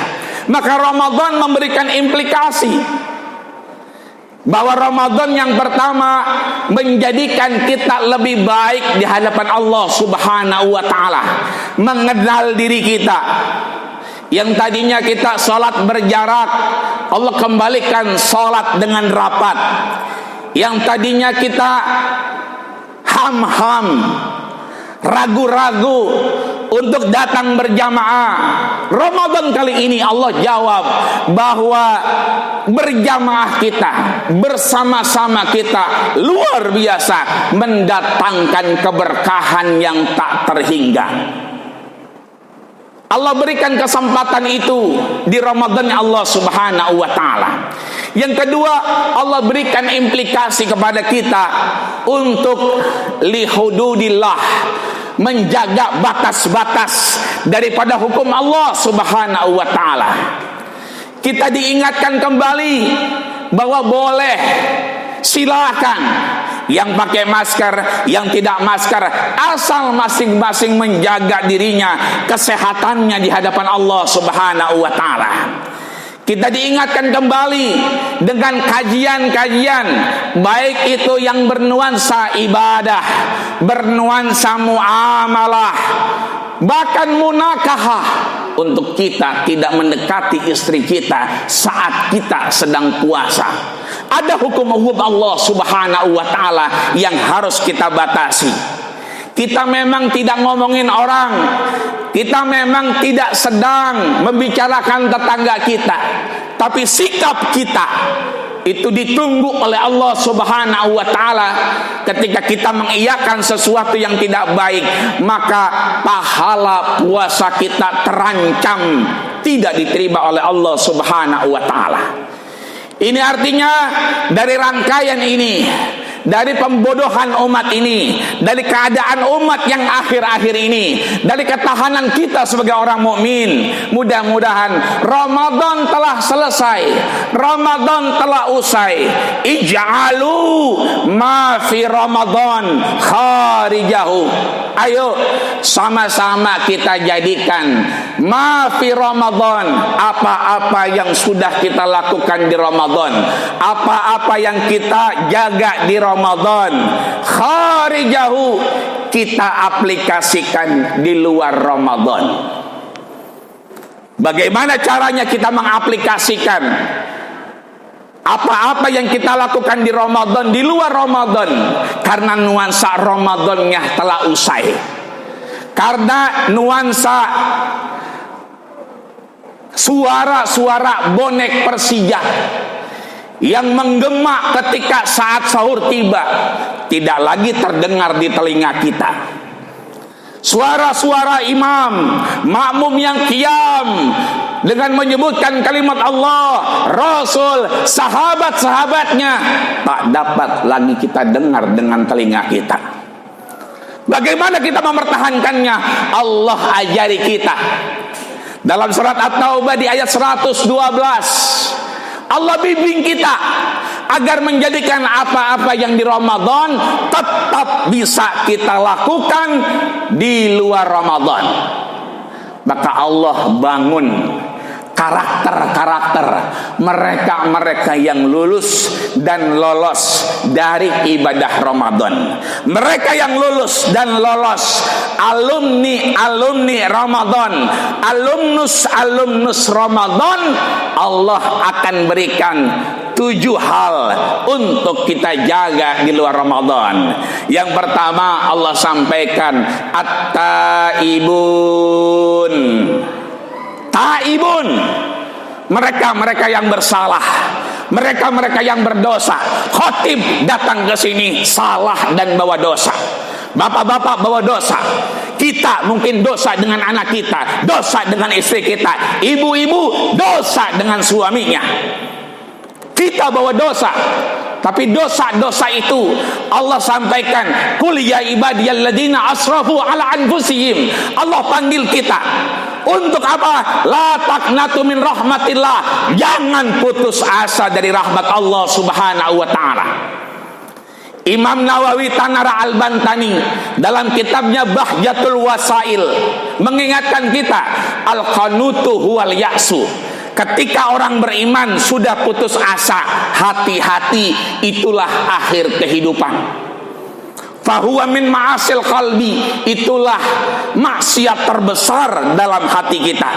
Maka Ramadan memberikan implikasi bahwa Ramadan yang pertama menjadikan kita lebih baik di hadapan Allah Subhanahu wa taala, mengenal diri kita. Yang tadinya kita sholat berjarak, Allah kembalikan sholat dengan rapat. Yang tadinya kita ham-ham, ragu-ragu untuk datang berjamaah, Ramadan kali ini Allah jawab bahwa berjamaah kita, bersama-sama kita luar biasa mendatangkan keberkahan yang tak terhingga. Allah berikan kesempatan itu di Ramadan Allah Subhanahu wa taala. Yang kedua, Allah berikan implikasi kepada kita untuk lihududillah, menjaga batas-batas daripada hukum Allah Subhanahu wa taala. Kita diingatkan kembali bahwa boleh, silakan, yang pakai masker, yang tidak masker, asal masing-masing menjaga dirinya, kesehatannya di hadapan Allah Subhanahu wa taala. Kita diingatkan kembali dengan kajian-kajian, baik itu yang bernuansa ibadah, bernuansa muamalah, bahkan munakahah, untuk kita tidak mendekati istri kita saat kita sedang puasa. Ada hukum-hukum Allah Subhanahu wa taala yang harus kita batasi. Kita memang tidak ngomongin orang, kita memang tidak sedang membicarakan tetangga kita, tapi sikap kita itu ditunggu oleh Allah Subhanahu wa taala. Ketika kita mengiyakan sesuatu yang tidak baik, maka pahala puasa kita terancam tidak diterima oleh Allah Subhanahu wa taala. Ini artinya dari rangkaian ini, dari pembodohan umat ini, dari keadaan umat yang akhir-akhir ini, dari ketahanan kita sebagai orang mukmin, mudah-mudahan Ramadan telah selesai, Ramadan telah usai. Ij'alu ma fi Ramadan kharijahu. Ayo sama-sama kita jadikan ma fi Ramadan, apa-apa yang sudah kita lakukan di Ramadan, apa-apa yang kita jaga di Ramadan, kharijahu, kita aplikasikan di luar Ramadan. Bagaimana caranya kita mengaplikasikan apa-apa yang kita lakukan di Ramadan di luar Ramadan? Karena nuansa Ramadannya telah usai, karena nuansa suara-suara bonek Persija yang menggema ketika saat sahur tiba tidak lagi terdengar di telinga kita. Suara-suara imam, makmum yang qiyam dengan menyebutkan kalimat Allah, Rasul, sahabat-sahabatnya tak dapat lagi kita dengar dengan telinga kita. Bagaimana kita mempertahankannya? Allah ajari kita dalam surat At-Taubah di ayat 112. Allah bimbing kita agar menjadikan apa-apa yang di Ramadan tetap bisa kita lakukan di luar Ramadan. Maka Allah bangun karakter-karakter mereka-mereka yang lulus dan lolos dari ibadah Ramadan. Mereka yang lulus dan lolos, alumni Ramadan, alumnus Ramadan, Allah akan berikan 7 hal untuk kita jaga di luar Ramadan. Yang pertama Allah sampaikan at-taibun. Taibun, mereka-mereka yang bersalah, mereka-mereka yang berdosa. Khotib datang ke sini salah dan bawa dosa. Bapak-bapak bawa dosa. Kita mungkin dosa dengan anak kita, dosa dengan istri kita. Ibu-ibu dosa dengan suaminya. Kita bawa dosa. Tapi dosa-dosa itu Allah sampaikan, qul ya ibadiyalladzina asrafu ala anfusihim. Allah panggil kita untuk apa? La taqnatu min rahmatillah. Jangan putus asa dari rahmat Allah Subhanahu wa taala. Imam Nawawi Tanara Al-Bantani dalam kitabnya Bahjatul Wasail mengingatkan kita, al-qanutu huwal ya'su. Ketika orang beriman sudah putus asa, hati-hati, itulah akhir kehidupan. Fahuwa min ma'asil qalbi, itulah maksiat terbesar dalam hati kita.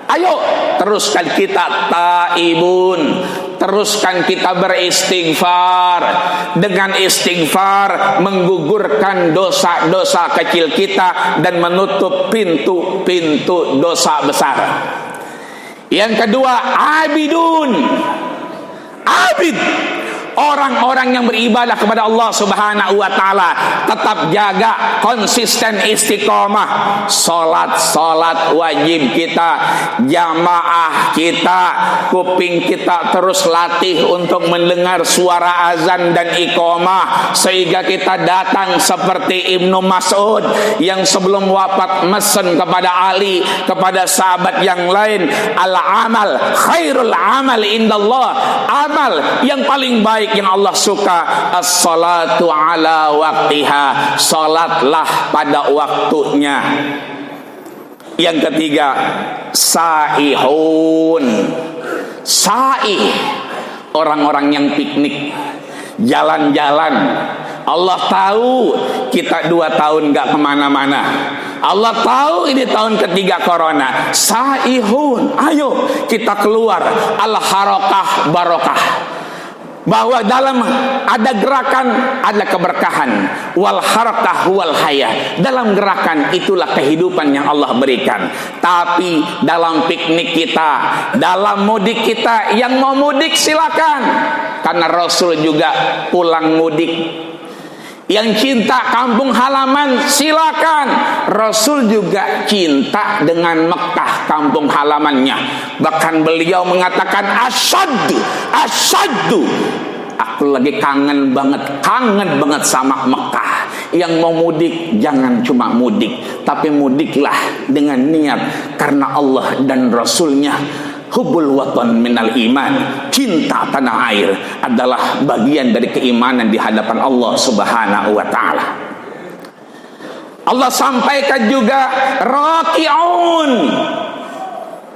Ayo teruskan kita taibun, teruskan kita beristighfar. Dengan istighfar menggugurkan dosa-dosa kecil kita dan menutup pintu-pintu dosa besar. Yang kedua, abidun. Abid, orang-orang yang beribadah kepada Allah Subhanahu wa taala, tetap jaga konsisten istiqomah. Salat wajib kita, jamaah kita, kuping kita terus latih untuk mendengar suara azan dan iqamah, sehingga kita datang seperti Ibnu Mas'ud yang sebelum wafat mesen kepada Ali, kepada sahabat yang lain, al-amal khairul amal indallah, amal yang paling baik yang Allah suka as-salatu ala waqtiha, salatlah pada waktunya. Yang ketiga, saihun. Saih, orang-orang yang piknik, jalan-jalan. Allah tahu kita 2 tahun gak kemana-mana. Allah tahu ini tahun ketiga corona. Saihun, ayo kita keluar. Al-harakah barokah. Bahwa dalam ada gerakan ada keberkahan. Wal harakah wal haya. Dalam gerakan itulah kehidupan yang Allah berikan. Tapi dalam piknik kita, dalam mudik kita, yang mau mudik silakan. Karena Rasul juga pulang mudik. Yang cinta kampung halaman silakan. Rasul juga cinta dengan Mekah, kampung halamannya. Bahkan beliau mengatakan asyaddu. Aku lagi kangen banget sama Mekah. Yang mau mudik jangan cuma mudik, tapi mudiklah dengan niat karena Allah dan Rasulnya. Hubbul watan minal iman. Cinta tanah air adalah bagian dari keimanan di hadapan Allah Subhanahu wa ta'ala. Allah sampaikan juga raki'un,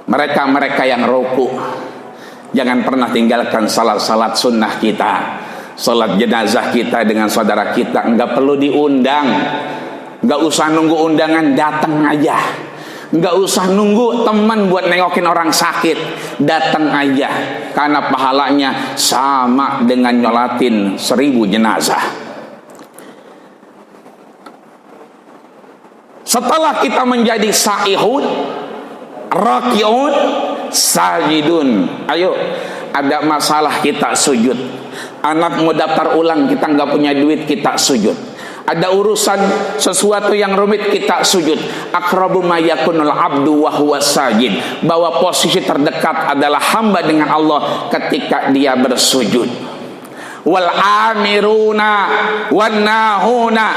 mereka yang ruku. Jangan pernah tinggalkan salat sunnah kita, salat jenazah kita dengan saudara kita. Enggak perlu diundang, enggak usah nunggu undangan, datang aja. Enggak usah nunggu teman buat nengokin orang sakit, datang aja, karena pahalanya sama dengan nyolatin 1000 jenazah. Setelah kita menjadi saihun, rakiun, sajidun, ayo, ada masalah kita sujud. Anak mau daftar ulang, kita nggak punya duit, kita sujud. Ada urusan sesuatu yang rumit, kita sujud. Aqrabu ma yakunul abdu wa huwa sajid. Bahwa posisi terdekat adalah hamba dengan Allah ketika dia bersujud. Wal amiruna wan nahuna.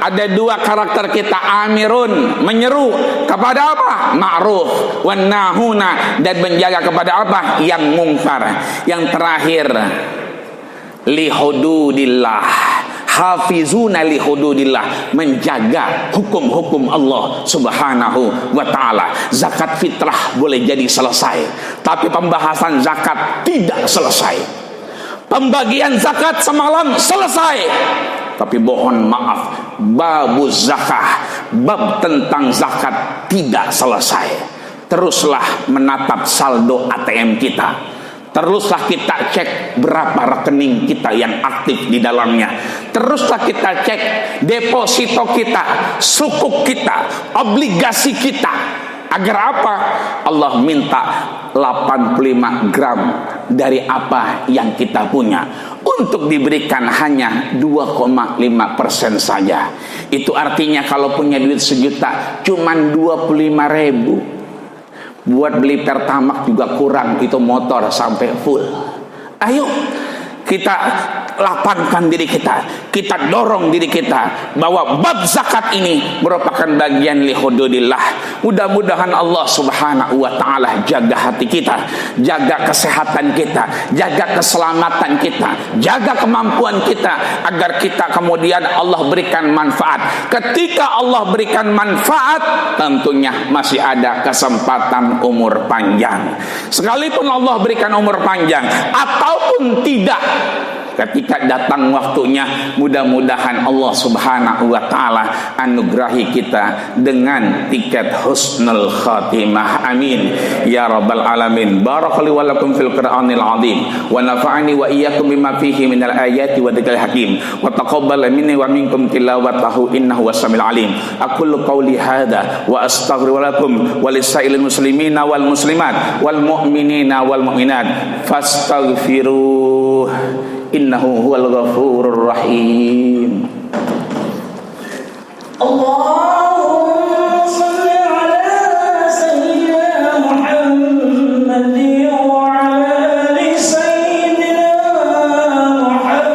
Ada 2 karakter kita. Amirun, menyeru kepada apa? Ma'ruf. Wan nahuna, dan menjaga kepada apa? Yang mungkar. Yang terakhir, li hududillah. Hafizuna li hududillah, menjaga hukum-hukum Allah Subhanahu wa ta'ala. Zakat fitrah boleh jadi selesai, tapi pembahasan zakat tidak selesai. Pembagian zakat semalam selesai, tapi mohon maaf, babu zakah, bab tentang zakat tidak selesai. Teruslah menatap saldo ATM kita. Teruslah kita cek berapa rekening kita yang aktif di dalamnya. Teruslah kita cek deposito kita, sukuk kita, obligasi kita. Agar apa? Allah minta 85 gram dari apa yang kita punya untuk diberikan hanya 2,5% saja. Itu artinya kalau punya duit 1 juta cuman 25.000. Buat beli Pertamax juga kurang, itu motor sampai full. Ayo kita lapangkan diri kita, kita dorong diri kita bahwa bab zakat ini merupakan bagian li hududillah. Mudah-mudahan Allah Subhanahu wa ta'ala jaga hati kita, jaga kesehatan kita, jaga keselamatan kita, jaga kemampuan kita, agar kita kemudian Allah berikan manfaat. Ketika Allah berikan manfaat, tentunya masih ada kesempatan umur panjang. Sekalipun Allah berikan umur panjang ataupun tidak, ketika datang waktunya, mudah-mudahan Allah Subhanahu wa ta'ala anugerahi kita dengan tiket husnul khatimah. Amin ya rabbal alamin. Barakallahu wa lakum fil Qur'anil azim, wa nafa'ani wa iyyakum bima fihi minal ayati wa dzikril hakim, wa taqabbal minni wa minkum tilawatahu innahu wassamil alim. Aqulu qawli hadza wa astaghfiru lakum wa lisailil muslimina wal muslimat wal mu'minina wal mu'minat fastaghfiruh innahu huwal ghafurur rahim. Allahumma shalli ala sayyidina Muhammad wa ala ali sayyidina Muhammad.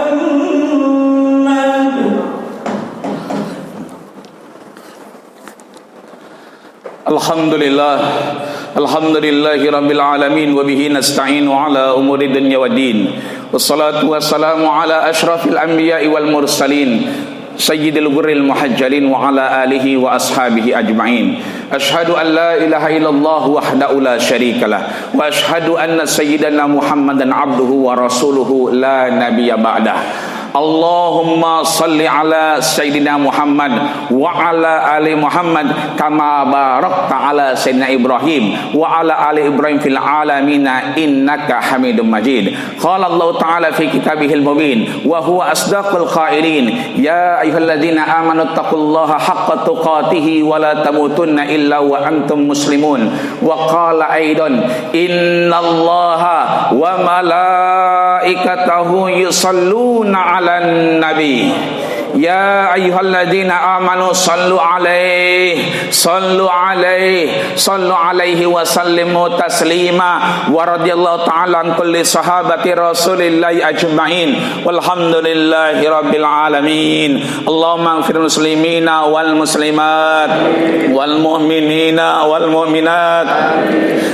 Alhamdulillahi rabbil alamin, wa bihi nasta'inu ala umuri dunya waddin. Wassalatu wassalamu ala ashrafil anbiya'i wal mursalin sayyidil ghurril muhajjalin wa ala alihi wa ashabihi ajma'in. Ashhadu an la ilaha illallah wahdahu la syarikalah, wa ashhadu anna sayyidana Muhammadan abduhu wa rasuluhu la nabiyya ba'dah. Allahumma salli ala Sayyidina Muhammad wa ala ali Muhammad kama barakta ala Sayyidina Ibrahim wa ala ali Ibrahim fil alamina innaka hamidum majid. Qala Allah ta'ala fi kitabihil mubin wa huwa asdaqul qailin, ya ayyuhalladzina amanu taqullaha haqqa tuqatih wa la tamutunna illa wa antum muslimun. Wa qala aidan innallaha wa malaikatahu yusalluna ala nabi Ya ayyuhalladzina amanu sallu alaihi wa sallimu taslima wa radhiyallahu ta'ala an kulli sahabati rasulillahi ajma'in walhamdulillahi rabbil alamin. Allahumma ighfir muslimina wal muslimat wal mu'minina wal mu'minat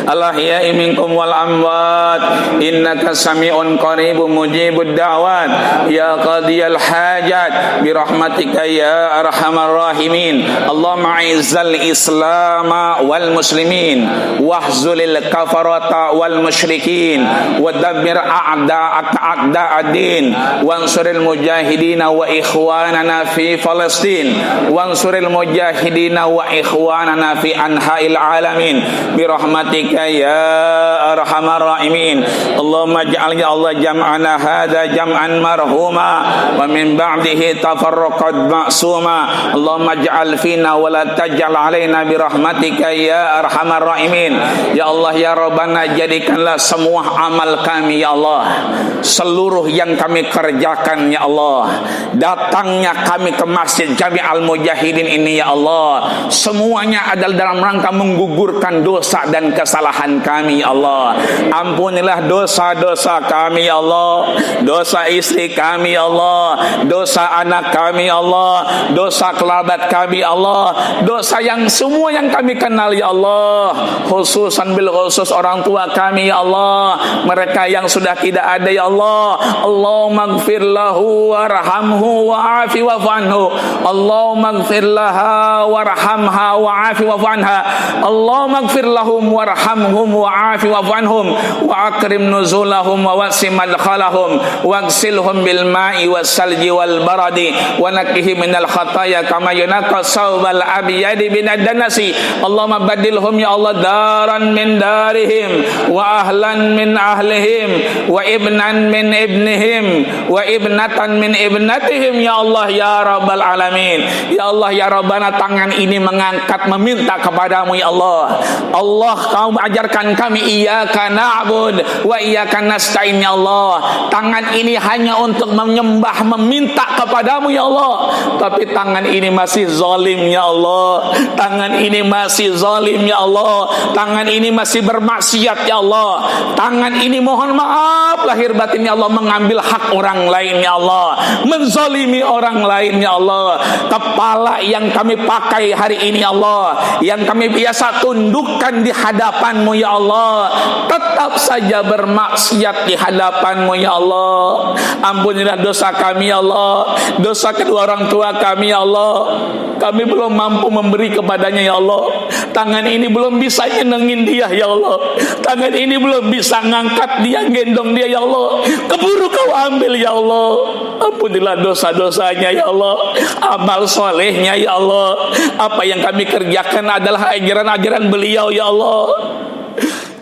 al-ahya'i minkum wal amwat innaka sami'un qaribun mujibud da'wat ya qadiyal hajat birahmatika ya arhamar rahimin. Allahumma izzal islam wal muslimin wahzulil kafarata wal musyrikin wadabbir a'da'ad din wansuril mujahidin wa ikhwanana fi Palestin wansuril mujahidin wa ikhwanana fi anha'il alamin birahmatika ya arhamar rahimin. Allahumma ij'al ya Allah jam'ana hadza jam'an marhuma wa min ba'dihi tafarraqat ma'suma. Allahumma ij'al fina wa la taj'al alaina bi rahmatika ya arhamar rahimin. Ya Allah ya Rabbana, jadikanlah semua amal kami ya Allah, seluruh yang kami kerjakan ya Allah, datangnya kami ke Masjid Jami Al-Mujahidin ini ya Allah, semuanya adalah dalam rangka menggugurkan dosa dan kesalahan kami ya Allah. Ampunilah dosa-dosa kami ya Allah, dosa istri kami ya Allah, dosa anak kami ya Allah, dosa kerabat kami ya Allah, dosa yang semua yang kami kenal ya Allah, khususan bil khusus orang tua kami ya Allah, mereka yang sudah tidak ada ya Allah. Allahumma ighfir lahu warhamhu wa'afi wa'fu anhu. Allahumma ighfir laha warhamha wa'afi wa'fu anha. Allahumma ighfir lahum warhamhum wa'afi wa'fu anhum wa akrim nuzulahum wa wasi madkhalahum waghsilhum bil ma'i was salji wal baradi wa nakihim minal khataya kama yunaqqa sawbal abyadi binad danasi. Allahumma badilhum ya Allah daran min darihim wa ahlan min ahlihim wa ibnan min ibnihim wa ibnatan min ibnatihim ya Allah ya Rabbal alamin. Ya Allah ya Rabbana, tangan ini mengangkat meminta kepadamu ya Allah. Allah, kau ajarkan kami iyyaka na'bud wa iyyaka nasta'in ya Allah. Tangan ini hanya untuk menyembah meminta kepadamu ya Allah, tapi tangan ini masih zalim ya Allah. Tangan ini masih zalim ya Allah. Tangan ini masih bermaksiat ya Allah. Tangan ini mohon maaf lahir batin ya Allah, mengambil hak orang lain ya Allah, menzalimi orang lain ya Allah. Kepala yang kami pakai hari ini ya Allah, yang kami biasa tundukkan di hadapanmu ya Allah, tetap saja bermaksiat di hadapanmu ya Allah. Ampunilah dosa kami ya Allah, dosa kedua orang tua kami ya Allah. Kami belum mampu memberi kepadanya ya Allah. Tangan ini belum bisa nyenengin dia ya Allah. Tangan ini belum bisa ngangkat dia, gendong dia ya Allah. Keburu kau ambil ya Allah. Ampunilah dosa-dosanya ya Allah, amal solehnya ya Allah. Apa yang kami kerjakan adalah ajaran-ajaran beliau ya Allah.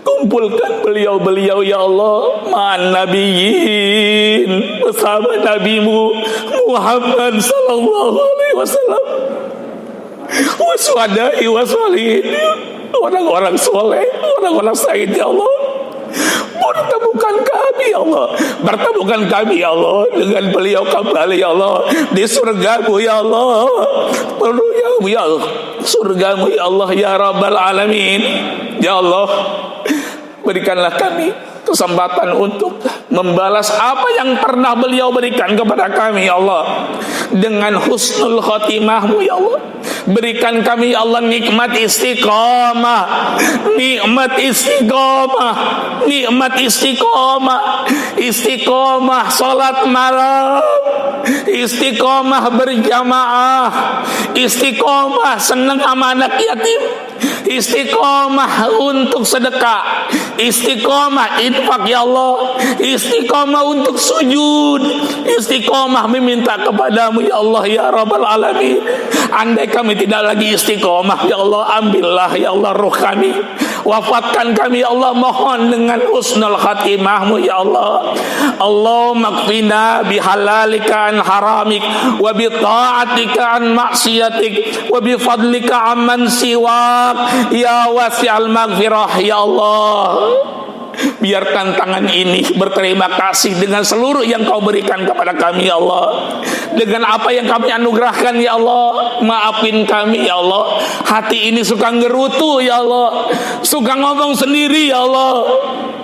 Kumpulkan beliau-beliau ya Allah, ma'an nabiyyin, bersama nabimu Muhammad sallallahu alaihi wasallam, waswadai waswalihin, orang-orang soleh, orang-orang said ya Allah. Pertemukan kami ya Allah, pertemukan kami ya Allah dengan beliau kembali ya Allah di surgamu ya Allah, surgamu ya Allah, surgamu ya Allah ya Rabbal alamin. Ya Allah, berikanlah kami kesempatan untuk membalas apa yang pernah beliau berikan kepada kami ya Allah, dengan husnul khotimahmu ya Allah. Berikan kami ya Allah nikmat istiqamah, nikmat istiqamah, nikmat istiqamah, istiqamah salat malam, istiqamah berjamaah, istiqamah senang sama anak yatim, istiqamah untuk sedekah, istiqamah infak ya Allah, istiqamah untuk sujud, istiqamah meminta kepadamu ya Allah ya Rabbal alamin. Andai kami tidak lagi istiqamah ya Allah, ambillah ya Allah ruh kami, wafatkan kami ya Allah, mohon dengan husnul khatimahmu ya Allah. Allahumma qfina bihalalika an haramik wa bi ta'atika an maksiatik wa bi fadlika amman siwak ya wasi'al maghfirah ya Allah. Biarkan tangan ini berterima kasih dengan seluruh yang kau berikan kepada kami ya Allah, dengan apa yang kami anugerahkan ya Allah. Maafin kami ya Allah, hati ini suka ngerutu ya Allah, suka ngomong sendiri ya Allah,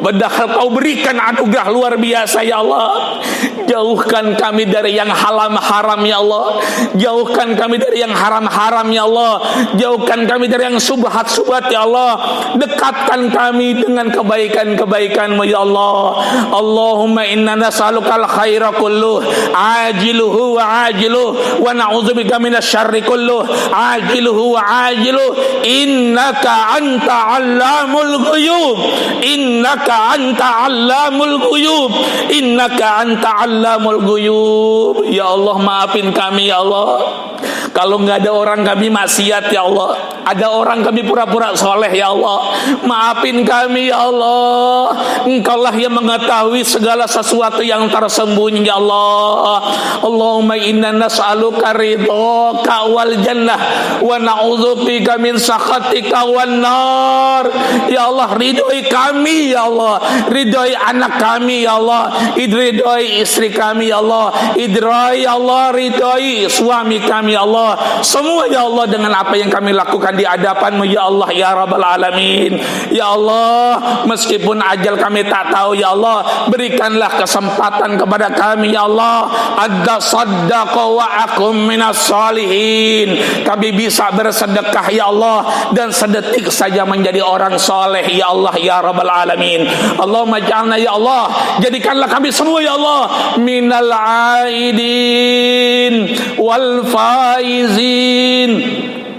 padahal kau berikan anugerah luar biasa ya Allah. Jauhkan kami dari yang haram ya Allah, jauhkan kami dari yang haram ya Allah, jauhkan kami dari yang subhat ya Allah, dekatkan kami dengan kebaikan-kebaikan-Mu ya Allah. Allahumma inna nas'alukal khaira kulluh ajiluhu wa ajiluh wa na'udzubika minasyarri kulluh ajiluhu wa ajiluh innaka anta 'allamul ghuyub, innaka anta 'allamul ghuyub, innaka anta 'allamul ghuyub. Ya Allah, maafin kami ya Allah. Kalau nggak ada orang kami maksiat ya Allah, ada orang kami pura-pura soleh ya Allah. Maafin kami ya Allah. Engkaulah yang mengetahui segala sesuatu yang tersembunyi ya Allah. Allahumma inna nas'aluka ridhaka wal jannah wa na'udzubika min sakhatika wan nar. Ya Allah, ridhoi kami ya Allah, ridhoi anak kami ya Allah, ridhoi istri kami ya Allah, ridhoi ya Allah, ridhoi suami kami ya Allah. Semua ya Allah dengan apa yang kami lakukan di hadapan-Mu ya Allah ya Rabbal Alamin. Ya Allah, meskipun ajal kami tak tahu ya Allah, berikanlah kesempatan kepada kami ya Allah. Adda saddaqa wa akum minas salihin. Kami bisa bersedekah ya Allah, dan sedetik saja menjadi orang soleh ya Allah ya Rabbal Alamin. Allahumma ja'alna ya Allah, jadikanlah kami semua ya Allah minal aidin wal faizin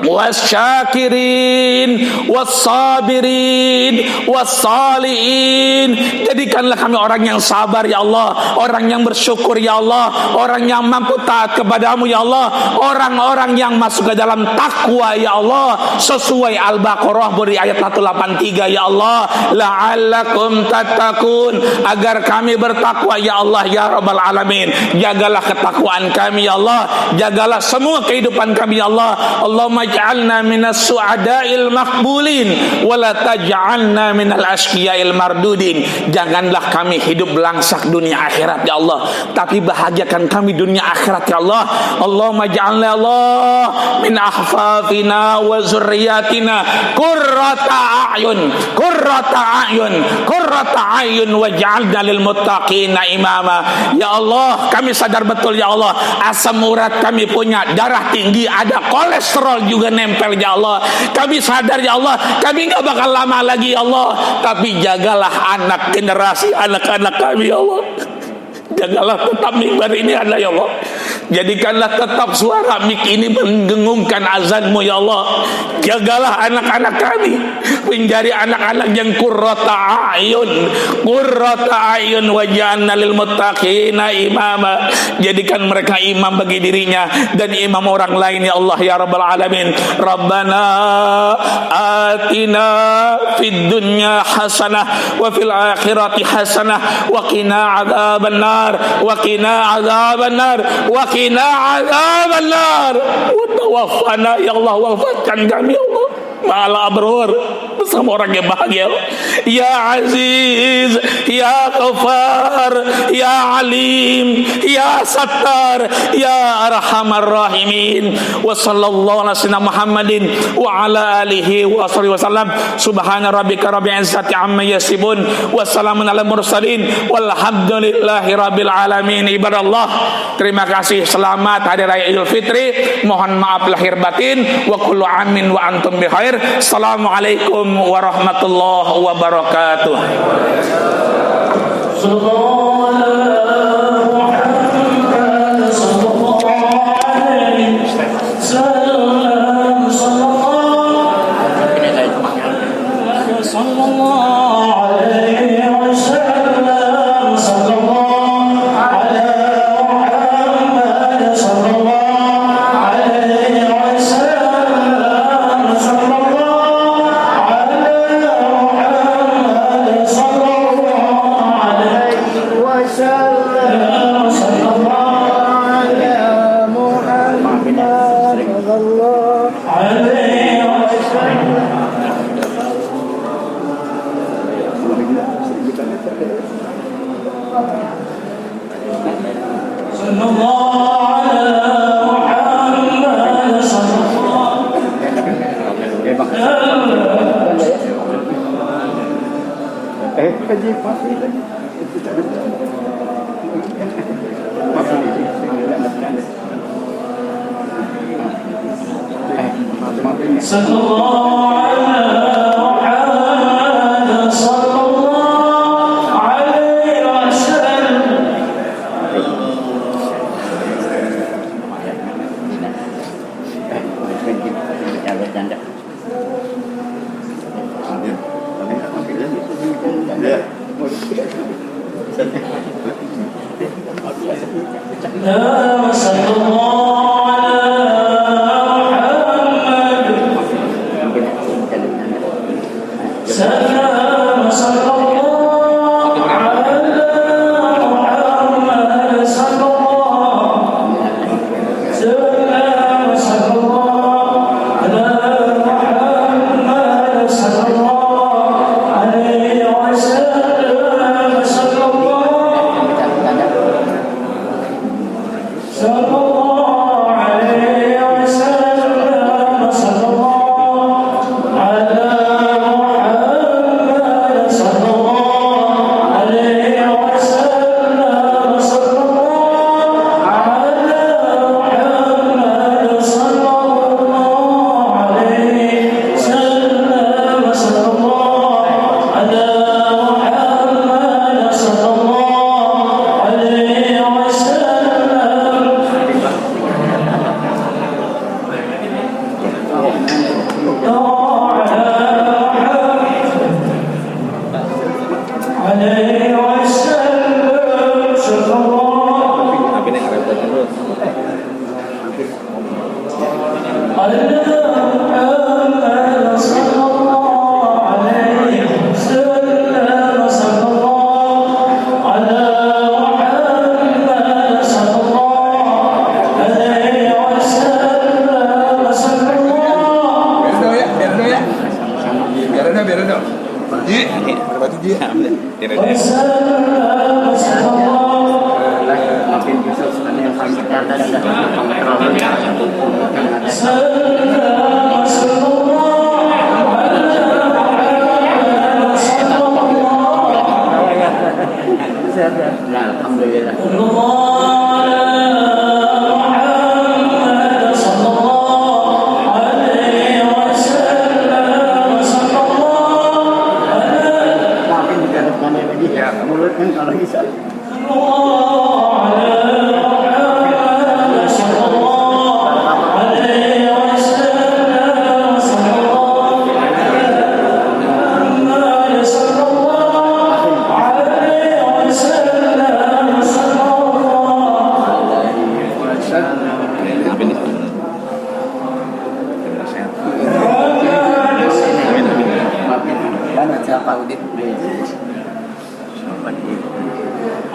wasyakirin wassabirin wassalihin. Jadikanlah kami orang yang sabar ya Allah, orang yang bersyukur ya Allah, orang yang mampu taat kepadamu ya Allah, orang-orang yang masuk ke dalam takwa ya Allah, sesuai Al-Baqarah beri ayat 183 ya Allah, la'allakum tattaqun, agar kami bertakwa ya Allah ya Rabbal Alamin. Jagalah ketakwaan kami ya Allah, jagalah semua kehidupan kami ya Allah. Allahumma ja'alna minas su'ada'il maqbulin wa la taj'alna minal ashqiya'il mardudin. Janganlah kami hidup belangsak dunia akhirat ya Allah, tapi bahagiakan kami dunia akhirat ya Allah. Allahumma ja'alna Allah min ahfafina wa zurriyatina qurrata a'yun, qurrata a'yun, qurrata a'yun waj'alna lil muttaqina imama. Ya Allah, kami sadar betul ya Allah, asam urat kami punya, darah tinggi, ada kolesterol juga nempel ya Allah. Kami sadar ya Allah, kami nggak bakal lama lagi ya Allah, tapi jagalah anak generasi anak-anak kami ya Allah. Jagalah tetap mimbar ini ada ya Allah, jadikanlah tetap suara mik ini menggengungkan azan-Mu ya Allah. Jagalah anak-anak kami menjadi anak-anak yang qurrata a'yun, qurrata a'yun waj'alna lil muttaqina imama. Jadikan mereka imam bagi dirinya dan imam orang lain ya Allah ya Rabbal Alamin. Rabbana atina fid dunya hasanah wa fil akhirati hasanah wa qina adzabannar wa qina adzabannar wa qina adzabannar wa tawaffana ya Allah, wafatkan kami ya Allah ma'al abror, bersama orang yang bahagia. Ya Aziz, Ya Ghaffar, Ya Alim, Ya Sattar, Ya Arhamar Rahimin. Wa sallallahu ala sayyidina Muhammadin wa ala alihi wa sahbihi wasallam. Subhana rabbika rabbil izzati amma yasifun wa salamun ala mursalin walhamdulillahi rabbil alamin. Ibadallah, terima kasih, selamat hari raya Idul Fitri. Mohon maaf lahir batin, wa kullu amin wa antum bikhair. Assalamualaikum warahmatullahi wabarakatuh.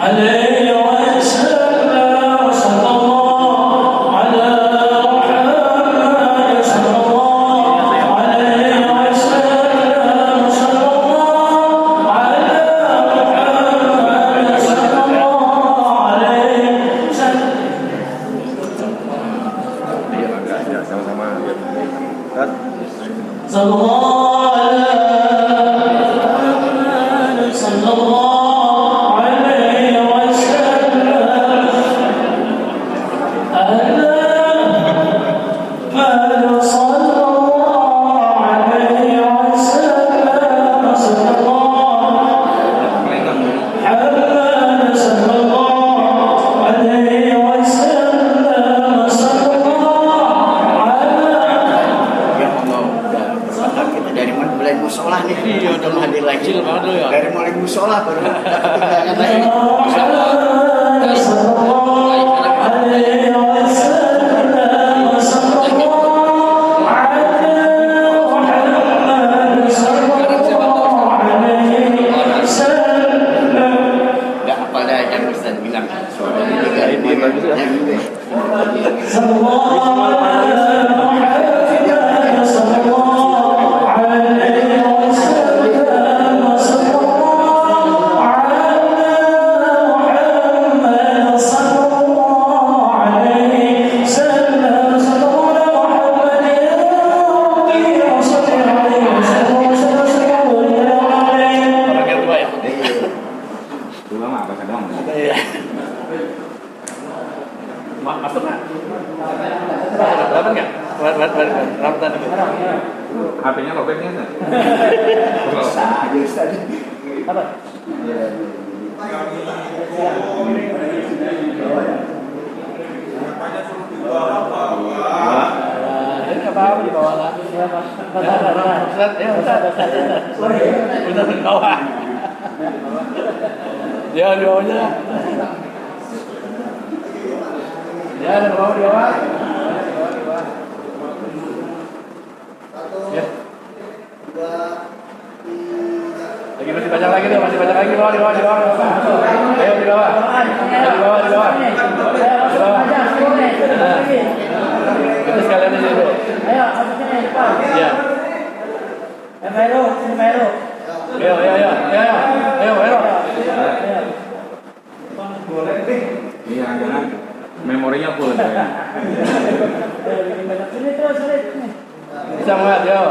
عليه HP-nya robeknya kan? Apa? Apa dibawa lah? Udah dibawa. Dia bawanya. Ya, ada bawa di bawah. Ya. Lagi masih banyak lagi tuh, masih banyak lagi di bawah. Ayo di bawah. Di bawah. Kita sekalian aja dulu. Ayo, masuknya di depan. Iya. Ayo. Iya, jangan memorinya full. Sini terus. Bisa muat, yo.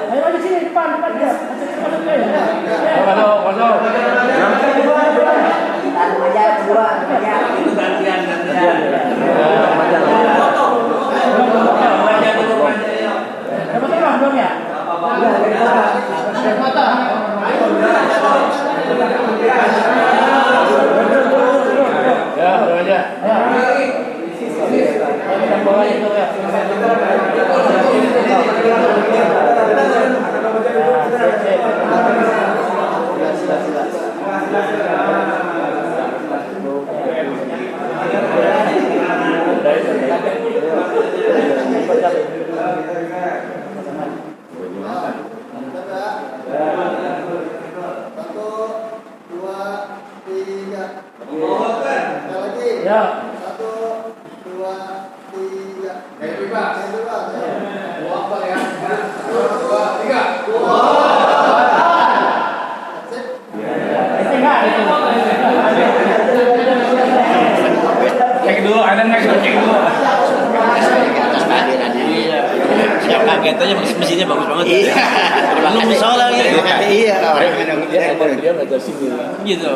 Ayo di sini depan ya. Masuk. Aja dua. Itu gantian. Belum ya? Ya, udah aja. Ya. 1, 2, 3. Kayak bebas. Dua apa ya? 1, 2, 3. Cek dulu, ada nggak cek dulu? Atas kehadirannya. Siap kaget aja mesinnya bagus banget. Iya. Belum musola lagi. Iya. Dia ngajar sini. Gitu.